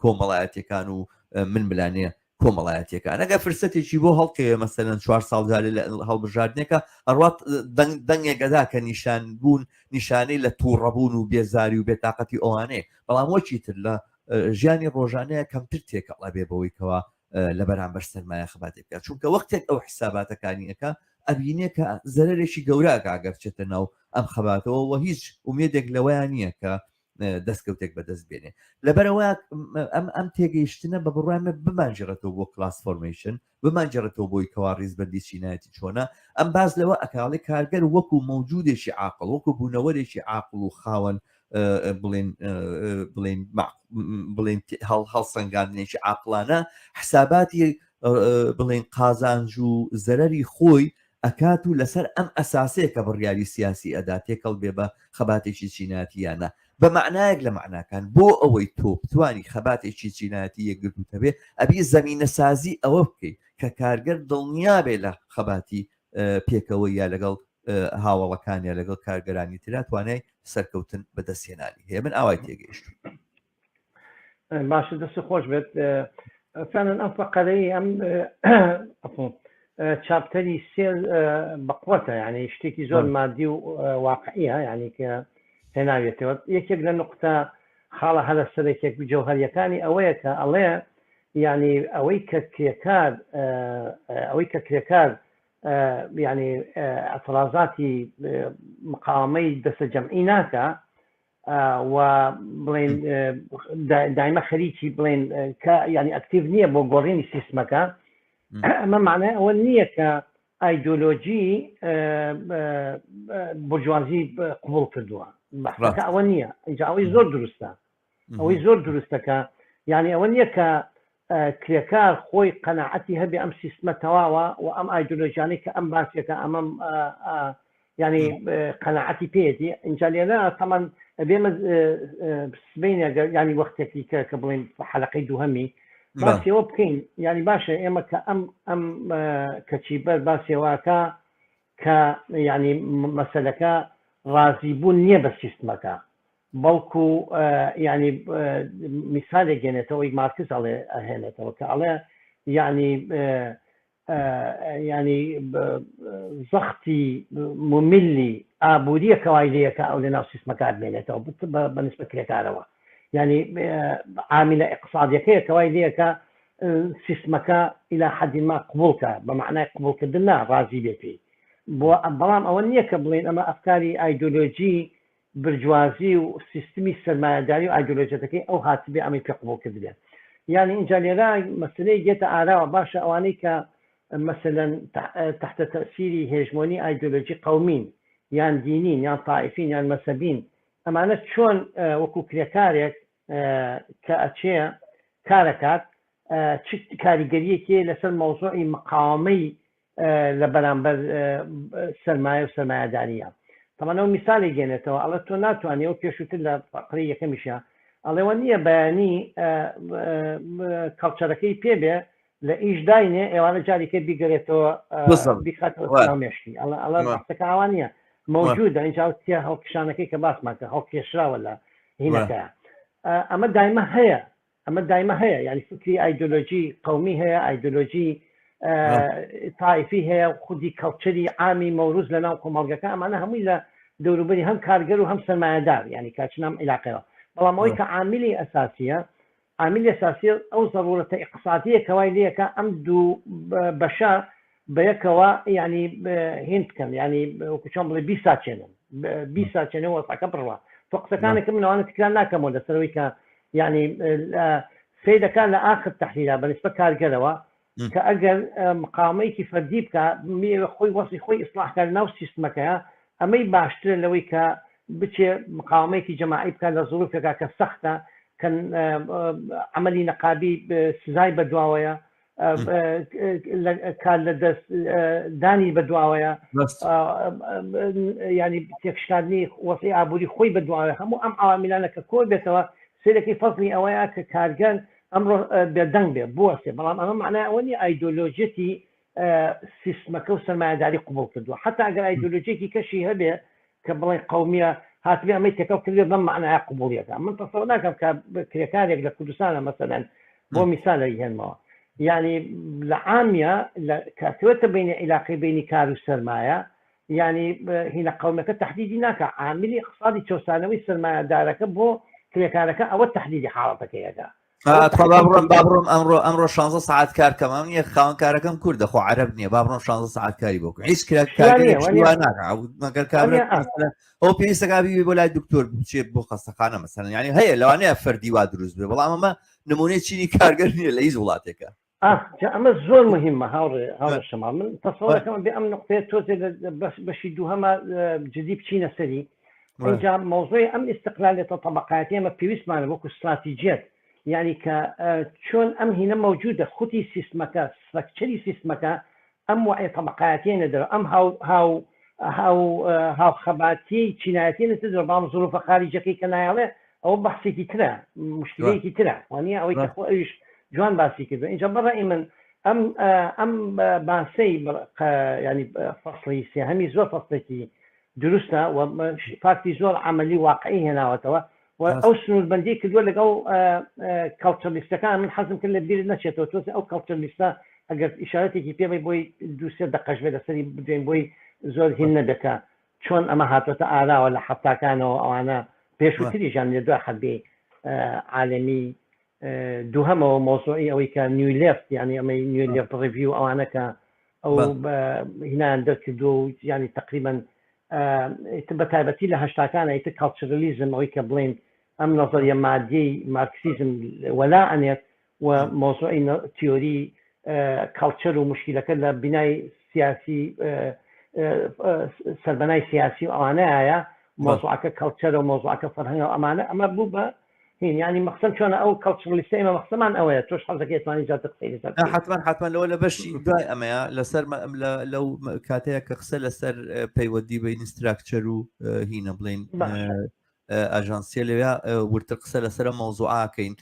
کۆمەڵایەتەکان و من بلانێ کۆمەڵایەتەکان ئەگە فرسەتێکی بۆ هەڵکەوێ مەسەرەن 4 ساڵجارێ لە هەڵبژاردنێکە ئەڕات دەنگێکەدا کە نیشان بوون نیشانەی لە تووڕەبوون و بێزاری و بێتاقەتی ئەوانەیە بەڵام وەکی تر لە ژیانی ڕۆژانەیە کەمتر تێکەڵە بێ بەوەی کەوا لە بەرامبەر سەرمایە خەباتێک بکات چونکە وەختێک ئەو حساباتەکانیەکە ئەبینێ کە زەرێکی گەورە ئاگەر بچێتە ناو ئەم خەباتەوە و هیچ ومێدێک لەوەیان نییە کە دەستکەوتێک بەدەست بێنێ لەبەرەوە ئەم تێگەیشتنە بە بڕامە بمانجێڕێتەوە بۆ کلاس فۆرمیشن بمانجێڕێتەوە بۆی کەوا ڕیزبەندی چینایەتی چۆنە ئەم باز لەوە ئەکاڵی کارگەر وەکو مەوجودێکی عاقڵ وەکو بوونەوەرێکی عاقڵ و خاوەن بڵێن هەڵسەنگاندنێکی عاقڵانە حساباتی بڵێن قازانج و زەرەری خۆی ئەکات و لەسەر ئەم ئەساسەیە کە بڕیاری سیاسی ئەدا تێکەڵ بێ بە خەباتێکی چیناتیانە بە معنایەک لە معناکان بۆ ئەوەی تۆ بتوانی خەباتێکی چیناتی یەکگرتوتە بێ ئەبی زەمینە سازی ئەوە بکەیت کە کارگەر دڵنیا بێ لە خەباتی پێکەوەی یا لەگەڵ هاوڵەکانیان لەگەڵ کارگەرانی ترا توانای سەرکەوتن بەدەستێنانی هەیە من ئاوای تێگەیشت باشە دەست خۆش بێت فعلا ئەم فەقەرەی ئەم چاپتەری سێ بەقوەتە یعنی شتێکی زۆر مادی و واقعیە یعنی کە هێناوێتەوە یەکێک لە نقطە خاڵە هەلە سەرێکێک جەوهەریەکانی ئەوەیە کە ئەڵێ ینی ئەوەی کە کرێکار ینی ئەترازاتی مقاومەی دەستە جەمعی ناکە و بڵێن دایمە خەریکی بڵێن کە ینی ئەکتیڤ نییە بۆ گۆڕینی سیستمەکە ئەمە معنای ئەوە نییە کە ئایدۆلۆژی بورژوازی قبول کردووە بەحثەکە ئەوە نییە اینجا ئەوەی زۆر دروستە ئەوەی زۆر دروستەکە یعنی ئەوە نییە کە کرێکار خۆی قەناعەتی هەبێ ئەم سیستمە تەواوە و ئەم ئایدۆلۆژیانەی کە ئەم باسێکە ئەمەم ینی قەناعەتی پێێتی اینجا لێرە تەمان بێمە سبینە ینی وەختێکی کە بڵێن حەلەقەی دووهەمی باسیەوە بکەین ینی باشە ئێمە کە ئەم کەچیبەر باسیێواکە کە ینی مەسەلەکە ڕازیبوون نییە بە سیستمەکە بەڵکو ینی میسالێک گێنێتەوەی مارکس ئەڵێ ئەهێنێتەوە کە ئەڵێ ینی زەختی ممیلی ئابووریە کەوایلەکە ئەو لە ناو سیستمەکە بمێنێتەوە بەنسبە کرێکارەوە ینی عاملە اقتصادیەکەیە کەوایلەکە سیستمەکە إلى حد ما قبولکە بە معنای قبولکردن نا ڕازی بێ پێی بەڵام ئەوە نییە کە بڵێن ئەمە ئەفکاری ئایدۆلۆژی برجوازی و سیستمی سەرمایه‌داری و ئایدۆلۆژیەکەی ئەو هاتبێ ئەمەی پێ قبول کردبێت یعنی اینجا لێرە مەسلەی گێتە ئاراوە باشە ئەوانەی کە مثلا تحت تأثیری هێژمۆنی ئایدۆلۆژی قومین یان دینین یان طائفین یان مەسەبین ئەمانە چۆن وەکو کرێکارێک کە ئەچێ کارەکات چ کاریگەریەکی لەسەر مەوزوعی مقاومەی لە بەرامبەر سەرمایە و سەرمایه‌داریە. تەمەنەوە میساڵی گێنێتەوە ئەڵە تۆ ناتوانێت و پێشووتر لە فەقرەی یەکەمیشە ئەڵێوە نییە بەیانی کەڵچەرەکەی پێبێ لە ئیش داینێ ئێوانە جارێکە بیگەرێتەوە بیخاتەوەمێشتی ئەڵە ڕاستەکە ئەوان نییە موجودە اینجا تیا هەڵکشانەکەی کە باسماکە هەڵکێشراوە لە هینەکە ئەمە دایمە هەیە ئەمە دایمە هەیە یعنی فکری ئایدۆلۆژی قومی هەیە ئایدۆلۆژی تایفی هەیە خودی کەڵچەری عامی مەوروز لە ناو کۆمەڵگەکە ئەمانە هەمووی لە دەوروبەری هەم کارگەر و هەم سەرمایه‌دار یعنی کاچنام عیلاقەوە بەڵام ئەوەی کە عاملی ئەساسیە عاملی ئەساسی ئەو ضرورەتە اقتصادیە کەوای لەیەکە ئەم دوو بەشە بەیەکەوە ینی هێن بکەن ینی وەکوچۆن بڵێ 20 ساچێنن 20 ساچێنەوە وەساکە بڕوە تۆ قسەکانێکم منەوانە تکرار ناکەمەوە لەسەرەوەی کە ینی سیدەکان لە ئاخر تەحلیلا بەنسبە کارگەرەوە کە ئەگەر مقامەیەکی فەردی بکە خۆی وەسی خۆی ئیسلاحکار ناو سیستمەکەیە ئەمەی باشترە لەوەی کە بچێ مقامەیەکی جەماعی بکە لە زوروفێکا کە سەختە کە عملی نەقابی سزای بەدواوەیە کار لە دەست دانی بەدواوەیە ینی تێکشاندنی وەسی ئابووری خۆی بەدواوە هەموو ئەم عواملانە کە کۆ بێتەوە سێرەکەی فەزلی ئەوەیە کە کارگەر ئەمڕۆ بێدەنگ بێ بوەسێ بەڵام ئەمە معنای ئەوە نی ئایدۆلۆژیەتی سیستمەکە و سەرمایه‌داری قبول کردووە حتا ئەگەر ئایدۆلۆژیەکی کەشی هەبێ کە بڵێ قومیە هاتبێ ئەمەی تێکەڵ کردێ بەم معنای قبولیەکە من تەسەوڕ ناکەم کە کرێکارێک لە کوردستانە مەسەلەن بۆ میسالێکی هێنمەوە یعنی لە عامیە کاتوێتە بینی عیلاقی بینی کار و سەرمایە ینی هینە قومەکە تهدیدی ناکە عاملی اقتصادی چۆسانەوەی سەرمایه‌دارەکە بۆ کرێکارەکە ئەوە تهدیدی حاڵەتەکەیەکە بابڕۆم ئەمڕۆ 16 ساعت کار کەمام نییە خاوەن کارەکەم کووردە خۆ عەرەب نییە با بڕۆم 16 ساعت کاری بۆ هیچ ئەو پێویستەکە بیبێ بۆ لای دکتۆر بچێت بۆ خەستەخانە مەسەلەن ینی هەیە لەوانەیە فەردی وا دروست بێ بەڵام ئەمە نمونەی چینی کارگەر نییە لە هیچ وڵاتێکە ئەمە زۆر مهمە هاوڕێشەما من تەسەوڕەکەم بێ ئەم نقطەیە تۆزێ بەشی دووهەمە جدی بچینە سەری اینجا مۆزوعی ئەم ئیستقلالێتە طبقاتی ئەمە پێویستمانە وەکو استراتیجیەت یعنی کە چۆن ئەم هینە موجودە خوتی سیستمەکە سترەکچەری سیستمەکە ئەم وعی طبقاتی نەدەوە ئەم هاوخەباتی چینایەتی نەدەوە بەڵام زۆرفە خارجەکەی کە نایڵێ ئەوە بەحسێکی ترە مشکلەیەکی ترە وانە ئەوەی کە خۆ ئەویش جوان باسی کردو اینجا بەڕای من ئەم باسەی ینی فەصلی سێهەمی زۆر فەصلێکی دروستە و فاکتی زۆر عملی واقعی هێناوەتەوە و ئەو سنووربەندی کردووە لەگەڵ کەڵچەرلیستەکان من حەزم کرد لە بیر نەچێتەوە تۆزی ئەو کەڵچەرلیستە ئەگەر ئیشارەتێکی پێبێ بۆی دووسێ دەقەش بێ لەسەری بدوێن بۆی زۆر هین نەدەکە چۆن ئەمە هاتوۆتە ئاراوە لە حەفتاکانەوە ئەوانە پێشووتریژان لێ دوای حەبێ عالەمی دووهەمەوە مۆزوعی ئەوەی کە نیو لێفت ینی ئەمەی نیو لێفت ڕیڤیو ئەوانەکە ئەو هینان دەرکردو و ینی تقریبا بە تایبەتی لە هەشتاکانە ئیتر کەڵچەرلیزم ئەوەی کە بڵێن ئەم نەزەریە مادیەی مارکسیزم وەلا ئەنێت و مۆزوعی تیۆری کەڵچەر و مشکلەکە لە بینای سیاسی سەربەنای سیاسی و ئەوانەیە مۆزوعەکە کەڵچەر و مۆزوعەکە فەرهەنگ و ئەمانە ئەمە بوو بە هین ینی مەخسەم چۆنە ئەو کەڵچەرلیستە ئێمە مەخسەمان ئەوەیە تۆش حەزەکەی توانی جاتە قسەی حتما لەوە لە بەشی دوای ئەمەیە لەسەر لەو کاتەیە کە قسە لەسەر پەیوەندی بین ستراکچەر و هینە بڵین ئاژانسیە لەوێ ورتر قسە لەسەر مەوزوعاکەین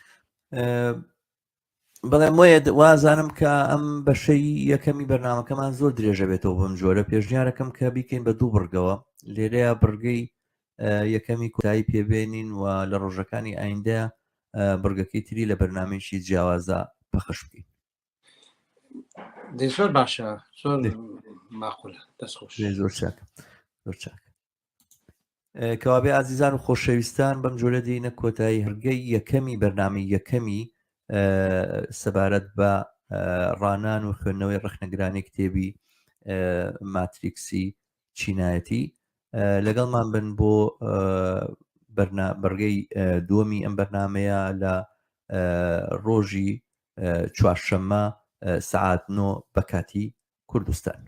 بەڵێ وایە وازانم کە ئەم بەشەی یەکەمی بەرنامەکەمان زۆر درێژە بێتەوە بەم جۆرە پێشنیارەکەم کە بیکەین بە دوو بڕگەوە لێرەیە بڕگەی یەکەمی کۆتایی پێبێنین و لە ڕۆژەکانی ئایندە بڕگەکەی تری لە بەرنامەیەکی جیاوازە پەخش بکەین زۆر باشە زۆر ماقولە دەستخۆش زۆر چاکە زۆر چاکە کەوابێ ئازیزان و خۆشەویستان بەم جۆرە دێنە کۆتایی هەرگەی یەکەمی بەرنامەی یەکەمی سەبارەت بە ڕانان و خوێندنەوەی ڕەخنەگرانی کتێبی ماتریکسی چینایەتی لەگەڵمان بن بۆ بەرگەی دووەمی ئەم بەرنامەیە لە ڕۆژی چوارشەممە سەعات 9 بە کاتی کوردستان